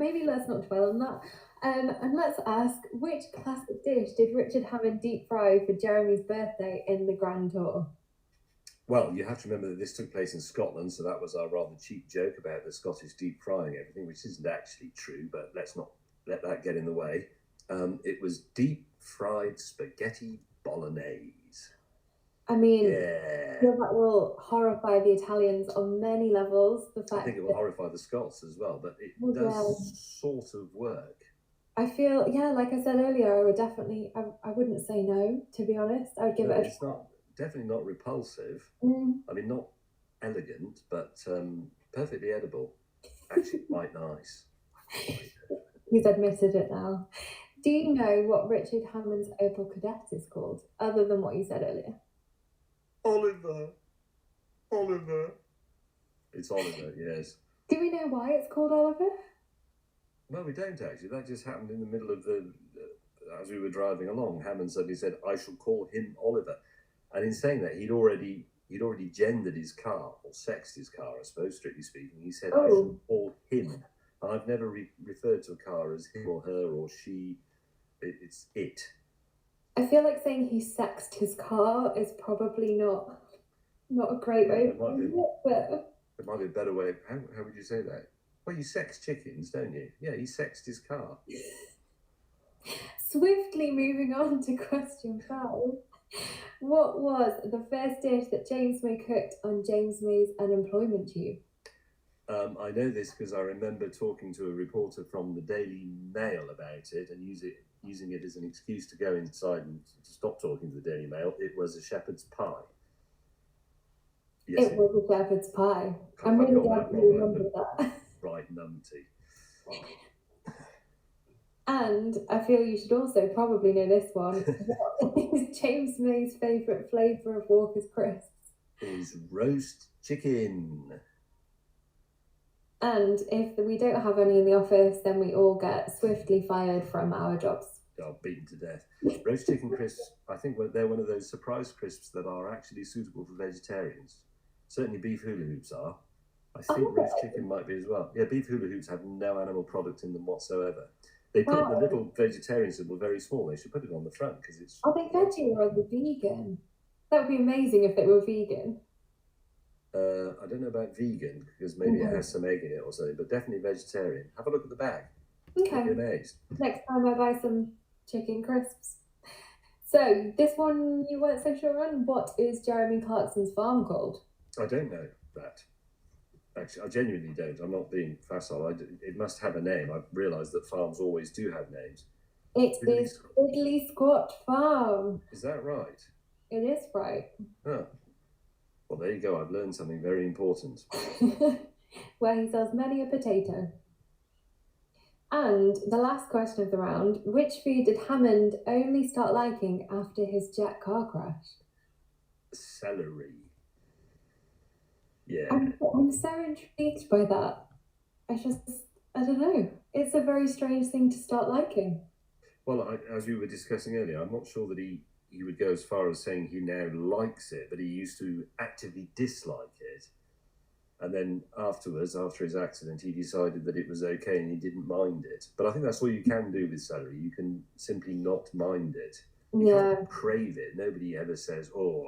dwell on that. And let's ask, which classic dish did Richard Hammond deep fry for Jeremy's birthday in the Grand Tour? Well, you have to remember that this took place in Scotland, so that was our rather cheap joke about the Scottish deep frying everything, which isn't actually true, but let's not let that get in the way. It was deep fried spaghetti bolognese. I mean, yeah. I feel that will horrify the Italians on many levels. The fact I think it will horrify the Scots as well, but it does sort of work. I feel, yeah, like I said earlier, I would definitely, I wouldn't say no, to be honest. I would give it a It's definitely not repulsive. I mean, not elegant, but perfectly edible. Actually, quite nice. He's admitted it now. Do you know what Richard Hammond's Opel Kadett is called, other than what you said earlier? Oliver. It's Oliver, yes. Do we know why it's called Oliver? Well, we don't actually. That just happened in the middle of as we were driving along. Hammond suddenly said, "I shall call him Oliver," and in saying that, he'd already gendered his car, or sexed his car, I suppose, strictly speaking. He said, "I shall call him," and I've never referred to a car as him or her or she. It's it. I feel like saying he sexed his car is probably not a great way of putting it, but there might be a better way. How would you say that? Well, you sex chickens, don't you? Yeah, he sexed his car. Swiftly moving on to question 5. What was the first dish that James May cooked on James May's unemployment tube? I know this because I remember talking to a reporter from the Daily Mail about it and using it as an excuse to go inside and to stop talking to the Daily Mail. It was a shepherd's pie. Yes, it was a shepherd's pie. I'm really glad you remembered that. Right, numpty. And I feel you should also probably know this one. What is James May's favourite flavour of Walker's crisps? Is roast chicken. And if we don't have any in the office, then we all get swiftly fired from our jobs. Oh, beaten to death. Roast chicken crisps, I think they're one of those surprise crisps that are actually suitable for vegetarians. Certainly beef hula hoops are. I think roast chicken might be as well. Yeah, beef hula hoops have no animal product in them whatsoever. They put the little vegetarian symbol very small. They should put it on the front because it's... Are they veggie or are they vegan? That would be amazing if they were vegan. I don't know about vegan because maybe it has some egg in it or something, but definitely vegetarian. Have a look at the bag. Okay. You'll be amazed. Next time I buy some chicken crisps. So this one you weren't so sure on. What is Jeremy Clarkson's farm called? I don't know that. Actually, I genuinely don't. I'm not being facile. It must have a name. I've realised that farms always do have names. It is Ridley Scott Farm. Is that right? It is right. Huh. Well, there you go. I've learned something very important. Where he sells many a potato. And the last question of the round, which food did Hammond only start liking after his jet car crash? Celery. Yeah. I'm so intrigued by that. I don't know. It's a very strange thing to start liking. Well, as we were discussing earlier, I'm not sure that he would go as far as saying he now likes it, but he used to actively dislike it. And then afterwards, after his accident, he decided that it was okay and he didn't mind it. But I think that's all you can do with celery. You can simply not mind it. You can't crave it. Nobody ever says, "Oh,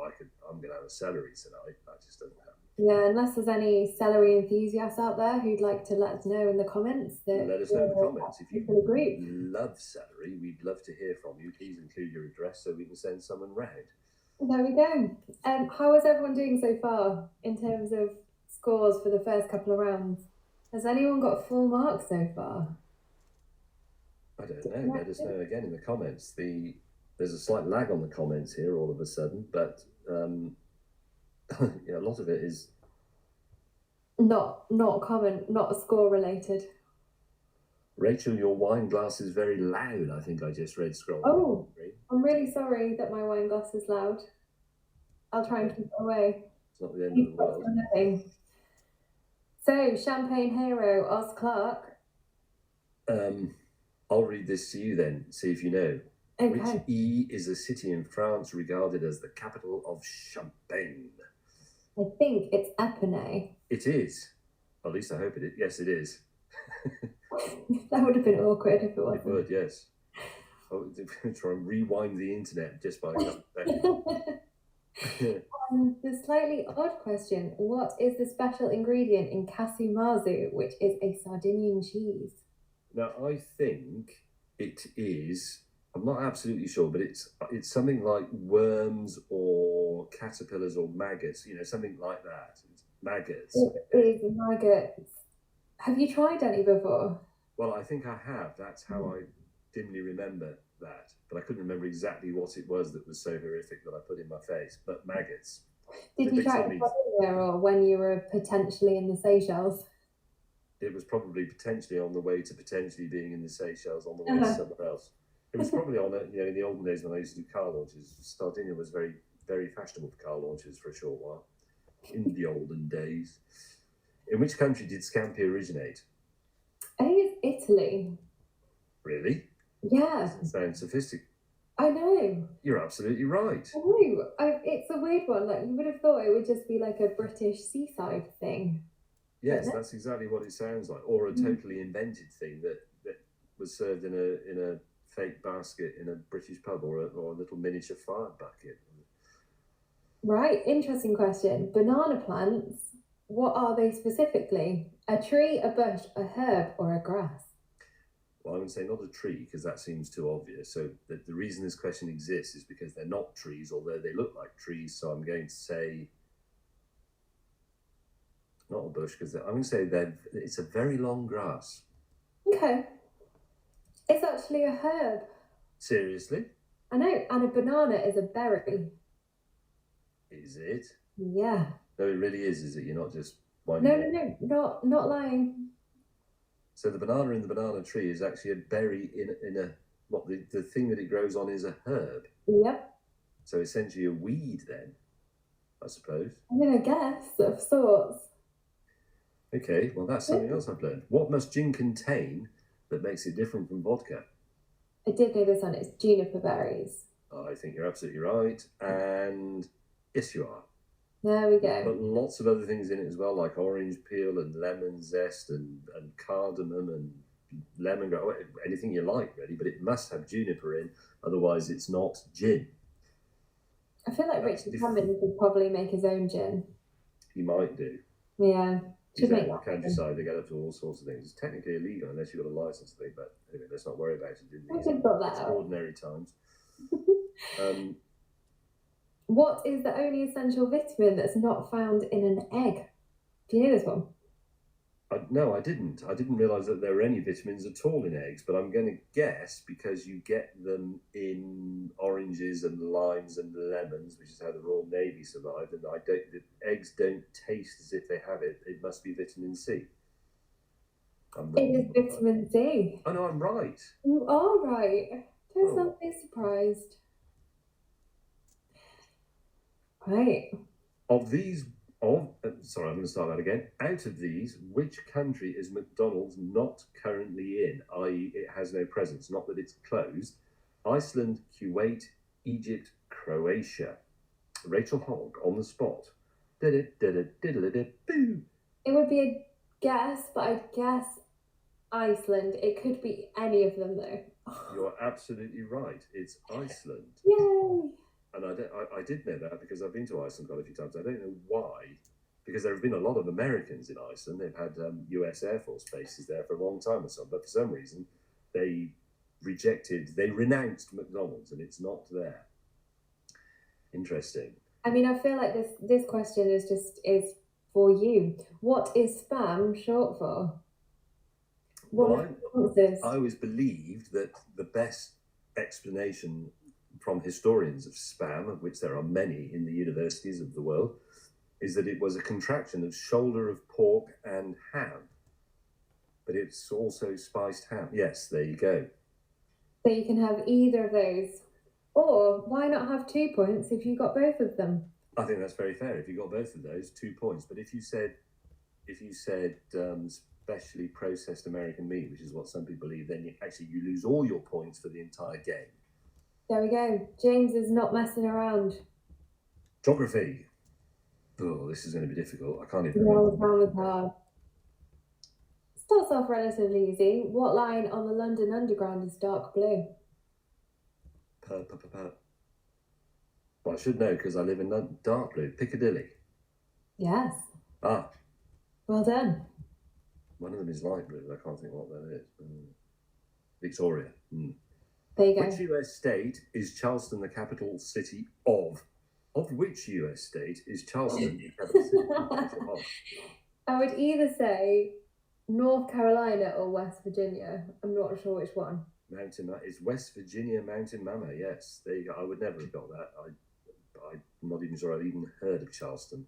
I'm going to have a celery tonight." That just doesn't happen. Yeah, unless there's any celery enthusiasts out there who'd like to let us know in the comments. Let us know in the comments. If you love celery, we'd love to hear from you. Please include your address so we can send someone round. There we go. How is everyone doing so far in terms of scores for the first couple of rounds? Has anyone got full marks so far? I don't know. Let us know again in the comments. There's a slight lag on the comments here all of a sudden, but yeah, a lot of it is not comment, not score related. Rachel, your wine glass is very loud. I think I just read scrolling. Oh, I'm really sorry that my wine glass is loud. I'll try and keep it away. It's not the end of the world. So, Champagne Hero, Oz Clark. I'll read this to you then, see if you know. Okay. Which is a city in France regarded as the capital of Champagne? I think it's Epinay. It is. At least I hope it is. Yes, it is. That would have been awkward if it wasn't. It would, yes. I'll try and rewind the internet just by a couple of seconds. The slightly odd question: what is the special ingredient in CASU MARZU, which is a Sardinian cheese? Now, I think it is. I'm not absolutely sure, but it's something like worms or caterpillars or maggots. Something like that. It's maggots. It is maggots. Have you tried any before? Well, I think I have. That's how I dimly remember that, but I couldn't remember exactly what it was that was so horrific that I put in my face. But maggots. Did you try it or when you were potentially in the Seychelles? It was probably potentially on the way to potentially being in the Seychelles, on the way to somewhere else. It was probably on in the olden days when I used to do car launches. Sardinia was very, very fashionable for car launches for a short while. In the olden days. In which country did SCAMPI originate? I think it's Italy. Really? Yeah. Doesn't sound sophisticated. I know. You're absolutely right. I know. It's a weird one. Like, you would have thought it would just be like a British seaside thing. Yes, that's exactly what it sounds like. Or a totally invented thing that was served in a fake basket in a British pub, or a little miniature fire bucket. Right. Interesting question. Banana plants, what are they specifically? A tree, a bush, a herb, or a grass? Well, I would say not a tree, because that seems too obvious. So the reason this question exists is because they're not trees, although they look like trees. So I'm going to say not a bush, because I'm going to say that it's a very long grass. Okay. It's actually a herb. Seriously? I know. And a banana is a berry. Is it? Yeah. No, it really is it? You're not just No, not lying. So the banana in the banana tree is actually a berry in a what the thing that it grows on is a herb. Yep. So essentially a weed then, I suppose. I'm gonna guess of sorts. Okay, well that's something else I've learned. What must gin contain that makes it different from vodka? I did know this one. It's juniper berries. I think you're absolutely right, and yes, you are. There we go. But lots of other things in it as well, like orange peel and lemon zest and cardamom and lemongrass, anything you like really, but it must have juniper in, otherwise it's not gin. I feel like Richard Hammond could probably make his own gin. He might do. Yeah. He's out in the countryside, they get up to all sorts of things. It's technically illegal unless you've got a license, I think, but anyway, let's not worry about it. It's ordinary times. What is the only essential vitamin that's not found in an egg? Do you know this one? No, I didn't. I didn't realise that there were any vitamins at all in eggs, but I'm going to guess because you get them in oranges and limes and lemons, which is how the Royal Navy survived, and the eggs don't taste as if they have it. It must be vitamin C. It is vitamin C. Oh no, I'm right. You are right. Don't sound so surprised. Right. Sorry, I'm going to start that again. Out of these, which country is McDonald's not currently in, i.e. it has no presence, not that it's closed? Iceland, Kuwait, Egypt, Croatia. Rachel Hogg on the spot. It would be a guess, but I guess Iceland. It could be any of them though. You're absolutely right. It's Iceland. Yay! And I did know that because I've been to Iceland quite a few times. I don't know why, because there have been a lot of Americans in Iceland. They've had US Air Force bases there for a long time or so, but for some reason they renounced McDonald's and it's not there. Interesting. I mean, I feel like this question is for you. What is spam short for? I always believed that the best explanation from historians of spam, of which there are many in the universities of the world, is that it was a contraction of shoulder of pork and ham. But it's also spiced ham. Yes, there you go. So you can have either of those. Or why not have 2 points if you got both of them? I think that's very fair. If you got both of those, 2 points. But if you said specially processed American meat, which is what some people believe, then you lose all your points for the entire game. There we go. James is not messing around. Geography. Oh, this is going to be difficult. I can't even No, remember. this one was hard. Starts off relatively easy. What line on the London Underground is dark blue? Well, I should know because I live in dark blue. Piccadilly. Yes. Ah. Well done. One of them is light blue. I can't think what that is. Victoria. There you go. Which US state is Charleston the capital city of? Of which US state is Charleston the capital city of? I would either say North Carolina or West Virginia. I'm not sure which one. It's West Virginia Mountain Mama. Yes, there you go. I would never have got that. I'm not even sure I'd even heard of Charleston,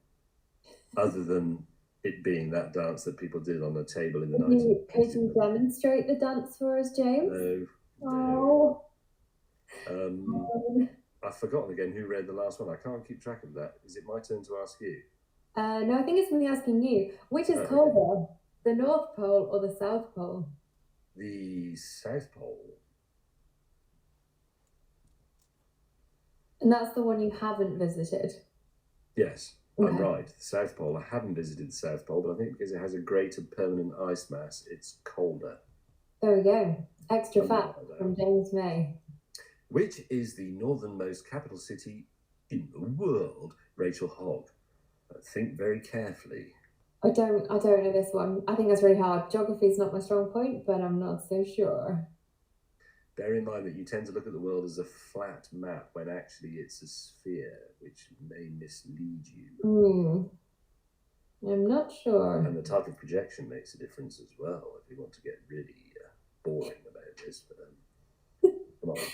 other than it being that dance that people did on a table in the 19th. Could you demonstrate the dance for us, James? No. I've forgotten again who read the last one. I can't keep track of that. Is it my turn to ask you? No, I think it's me asking you. Which is colder, the North Pole or the South Pole? The South Pole. And that's the one you haven't visited? Yes, okay. I'm right. The South Pole. I haven't visited the South Pole, but I think because it has a greater permanent ice mass, it's colder. There we go. Extra fact from James May. Which is the northernmost capital city in the world? Rachel Hogg. Think very carefully. I don't know this one. I think that's really hard. Geography is not my strong point, but I'm not so sure. Bear in mind that you tend to look at the world as a flat map when actually it's a sphere, which may mislead you. I'm not sure. And the type of projection makes a difference as well, if you want to get really boring about this. But come on, it's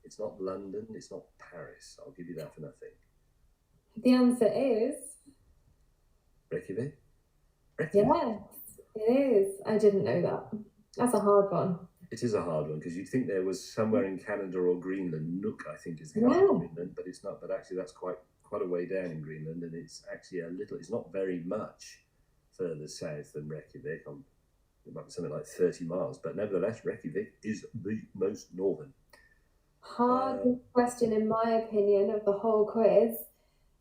It's not London, it's not Paris. I'll give you that for nothing. The answer is Reykjavik. Yes, it is. I didn't know that. That's a hard one. It is a hard one because you'd think there was somewhere in Canada or Greenland. Nuuk, I think, is the capital of Greenland, but it's not. But actually, that's quite a way down in Greenland, and it's actually a little. It's not very much further south than Reykjavik. It might be something like 30 miles, but nevertheless, Reykjavik is the most northern. Hardest question, in my opinion, of the whole quiz.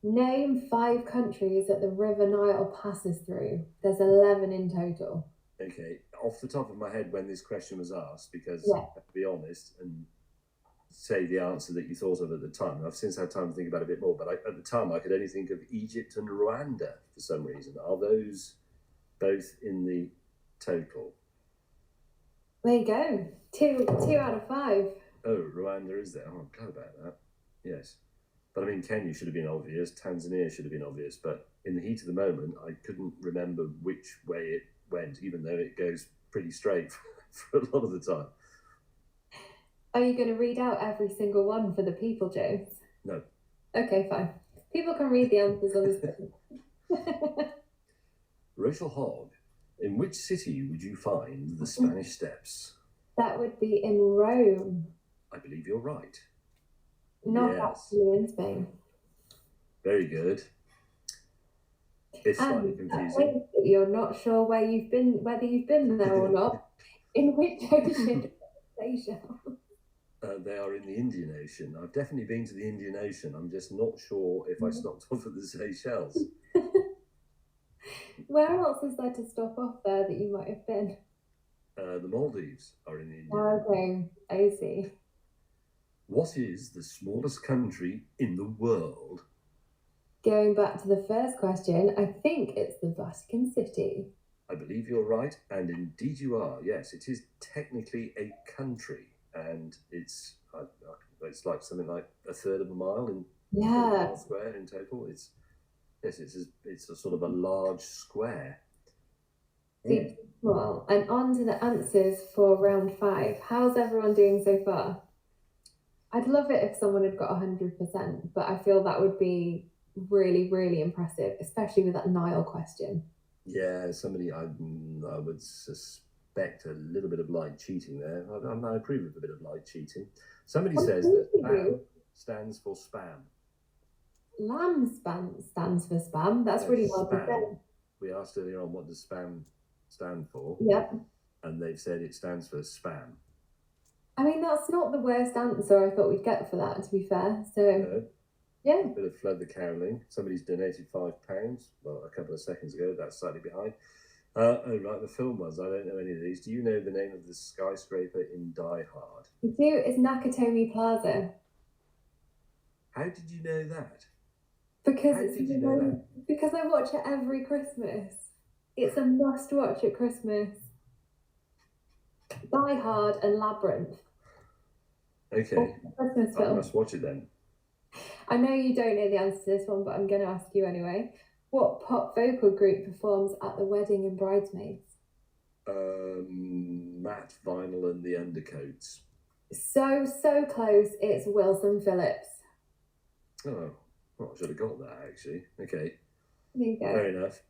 Name 5 countries that the River Nile passes through. There's 11 in total. Okay, off the top of my head when this question was asked, because I have to be honest and say the answer that you thought of at the time. I've since had time to think about it a bit more, but at the time I could only think of Egypt and Rwanda for some reason. Are those both in the total? There you go. 2 out of 5. Oh, Rwanda is there. Oh, I'm glad about that. Yes. But I mean, Kenya should have been obvious. Tanzania should have been obvious. But in the heat of the moment, I couldn't remember which way it went, even though it goes pretty straight for a lot of the time. Are you going to read out every single one for the people, James? No. Okay, fine. People can read the answers on the screen. Rachel Hogg, in which city would you find the Spanish Steps? That would be in Rome. I believe you're right. Not actually in Spain. Very good. It's slightly confusing. You're not sure whether you've been there or not. In which ocean is Seychelles? They are in the Indian Ocean. I've definitely been to the Indian Ocean. I'm just not sure if I stopped off at the Seychelles. Where else is there to stop off there that you might have been? The Maldives are in the Indian Ocean. Okay, I see. What is the smallest country in the world? Going back to the first question, I think it's the Vatican City. I believe you're right, and indeed you are. Yes, it is technically a country, and it's like something like a third of a mile in square in total. It's a sort of a large square. Well, and on to the answers for round 5. How's everyone doing so far? I'd love it if someone had got 100%, but I feel that would be really, really impressive, especially with that Nile question. Yeah, somebody I would suspect a little bit of light cheating there. I approve of a bit of light cheating. Somebody says that SPAM stands for spam. Lamb stands for spam. That's really hard to say. We asked earlier on what does spam stand for. Yep. And they've said it stands for spam. I mean, that's not the worst answer I thought we'd get for that, to be fair. So Yeah. A bit of Flood the Cowling. Somebody's donated £5. Well, a couple of seconds ago. That's slightly behind. Oh, right, the film was. I don't know any of these. Do you know the name of the skyscraper in Die Hard? I do. It's Nakatomi Plaza. How did you know that? Because How did you know that? Because I watch it every Christmas. It's a must watch at Christmas. Die Hard and Labyrinth. Okay. Christmas I film. must watch it then. I know you don't know the answer to this one, but I'm going to ask you anyway. What pop vocal group performs at the wedding in Bridesmaids? Matt Vinyl and the Undercoats. So close. It's Wilson Phillips. Oh, well, I should have got that actually. Okay. There you go. Fair enough.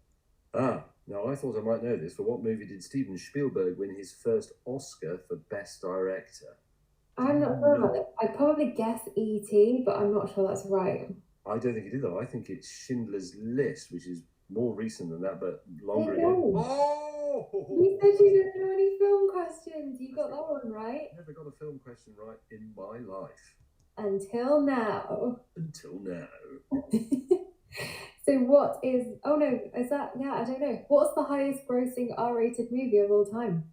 Now I thought I might know this. For what movie did Steven Spielberg win his first Oscar for Best Director? I'm not sure about it. I'd probably guess E.T., but I'm not sure that's right. I don't think it is though. I think it's Schindler's List, which is more recent than that, but longer ago. Oh! You said you didn't know any film questions. You got that one right. Never got a film question right in my life. Until now. Until now. So what is... Oh no, is that... Yeah, I don't know. What's the highest grossing R-rated movie of all time?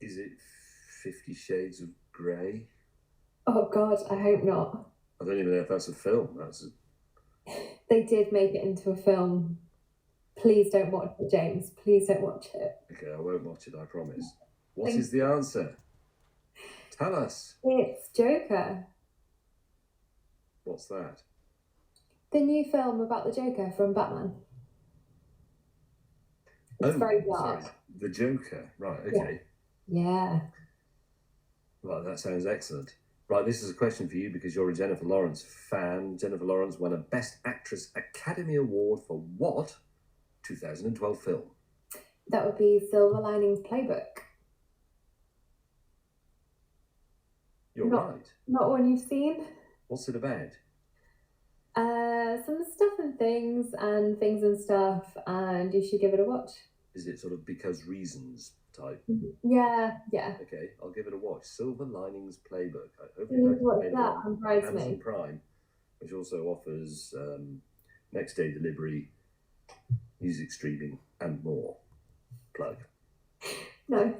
Is it 50 Shades of Grey? Oh God, I hope not. I don't even know if that's a film. They did make it into a film. Please don't watch it, James. Please don't watch it. Okay, I won't watch it, I promise. What is the answer? Tell us. It's Joker. What's that? The new film about the Joker from Batman. It's very dark. Sorry. The Joker. Right, okay. Yeah. Right, that sounds excellent. Right, this is a question for you because you're a Jennifer Lawrence fan. Jennifer Lawrence won a Best Actress Academy Award for what 2012 film? That would be Silver Linings Playbook. You're right. Not one you've seen? What's it about? Some stuff and things and stuff, and you should give it a watch. Is it sort of because reasons type? Yeah. Okay, I'll give it a watch. Silver Linings Playbook. I hope you watch that on Amazon Prime, which also offers next day delivery, music streaming, and more. Plug. No.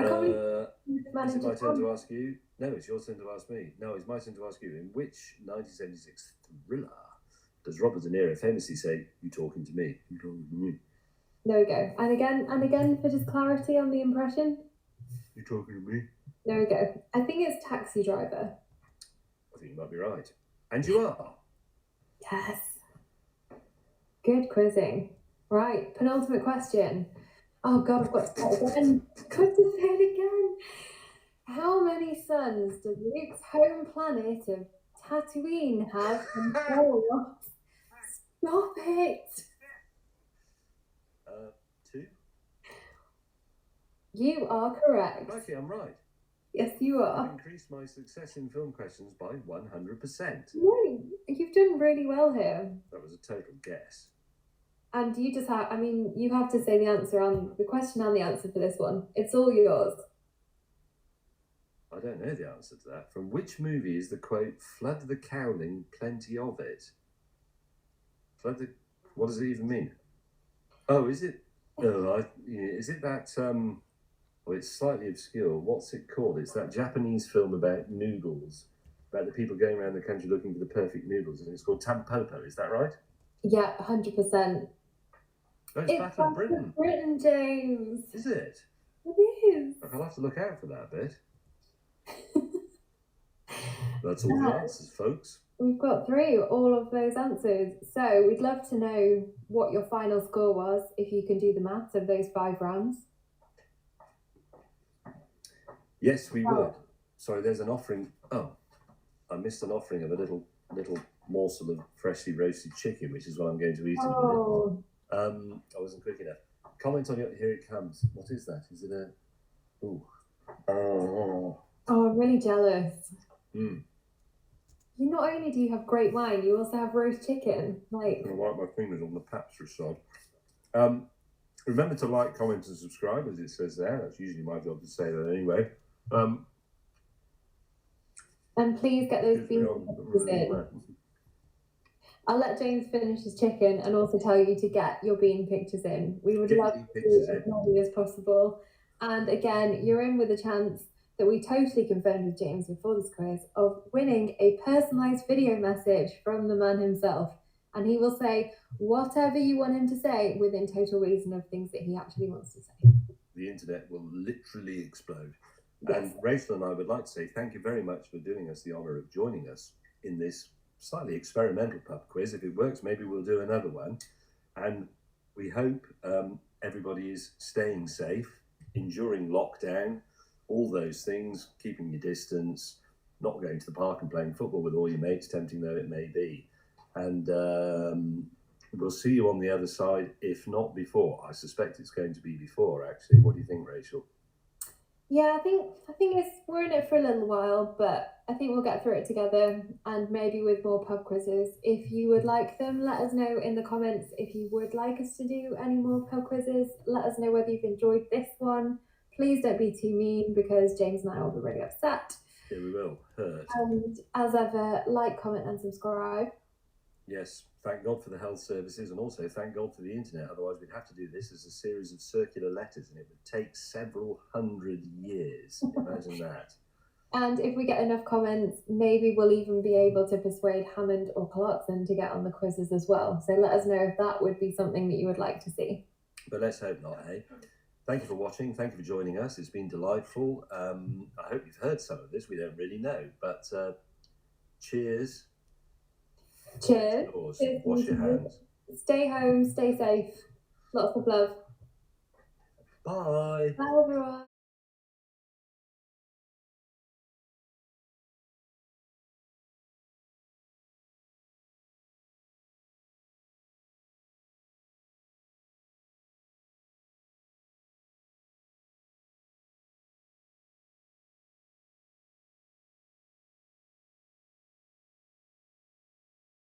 Is it my turn to ask you? No, it's your turn to ask me. No, it's my turn to ask you. In which 1976 thriller does Robert De Niro famously say, "You talking to me? You talking to me?" There we go. And again, for just clarity on the impression. You talking to me? There we go. I think it's Taxi Driver. I think you might be right. And you are. Yes. Good quizzing. Right, penultimate question. Oh God, I've got to say it again. Got to say it again. How many suns does Luke's home planet of Tatooine have from Star? Stop it. 2. You are correct. Okay, I'm right. Yes, you are. I've increased my success in film questions by 100%. No, you've done really well here. That was a total guess. And you just have, you have to say the answer on the question and the answer for this one. It's all yours. I don't know the answer to that. From which movie is the quote, "Flood the Cowling, plenty of it"? What does it even mean? Oh, is it? Is it that? Well, it's slightly obscure. What's it called? It's that Japanese film about noodles, about the people going around the country looking for the perfect noodles, and it's called Tampopo. Is that right? Yeah, 100%. Oh, it's Battle of Britain. Britain, James. Is it? It is. I'll have to look out for that bit. That's all the answers, folks. We've got through all of those answers. So we'd love to know what your final score was, if you can do the maths of those 5 rounds. Yes, we would. Sorry, there's an offering. Oh, I missed an offering of a little morsel of freshly roasted chicken, which is what I'm going to eat in a minute. I wasn't quick enough. Comment on it. Here it comes. What is that? Is it a... Ooh. Oh, I'm really jealous. Mm. You not only do you have great wine, you also have roast chicken. Like, I'm gonna wipe my fingers on the Pabst sod. Remember to like, comment, and subscribe, as it says there. That's usually my job to say that anyway. And please get those beans in. I'll let James finish his chicken and also tell you to get your bean pictures in. We would love to do as many as possible. And again, you're in with a chance that we totally confirmed with James before this quiz of winning a personalised video message from the man himself. And he will say whatever you want him to say within total reason of things that he actually wants to say. The internet will literally explode. Yes. And Rachel and I would like to say thank you very much for doing us the honour of joining us in this slightly experimental pub quiz. If it works, maybe we'll do another one. And we hope everybody is staying safe, enduring lockdown, all those things, keeping your distance, not going to the park and playing football with all your mates, tempting though it may be. And we'll see you on the other side, if not before. I suspect it's going to be before, actually. What do you think, Rachel? Yeah, I think we're in it for a little while, but I think we'll get through it together, and maybe with more pub quizzes. If you would like them, let us know in the comments. If you would like us to do any more pub quizzes, let us know whether you've enjoyed this one. Please don't be too mean, because James and I will be really upset. Yeah, we will. Hurt. And as ever, like, comment and subscribe. Yes, thank God for the health services, and also thank God for the internet. Otherwise, we'd have to do this as a series of circular letters, and it would take several hundred years. Imagine that. And if we get enough comments, maybe we'll even be able to persuade Hammond or Clarkson to get on the quizzes as well. So let us know if that would be something that you would like to see. But let's hope not, eh? Thank you for watching. Thank you for joining us. It's been delightful. I hope you've heard some of this. We don't really know, but cheers. Cheers. Wash your hands. Stay home, stay safe. Lots of love. Bye. Bye, everyone.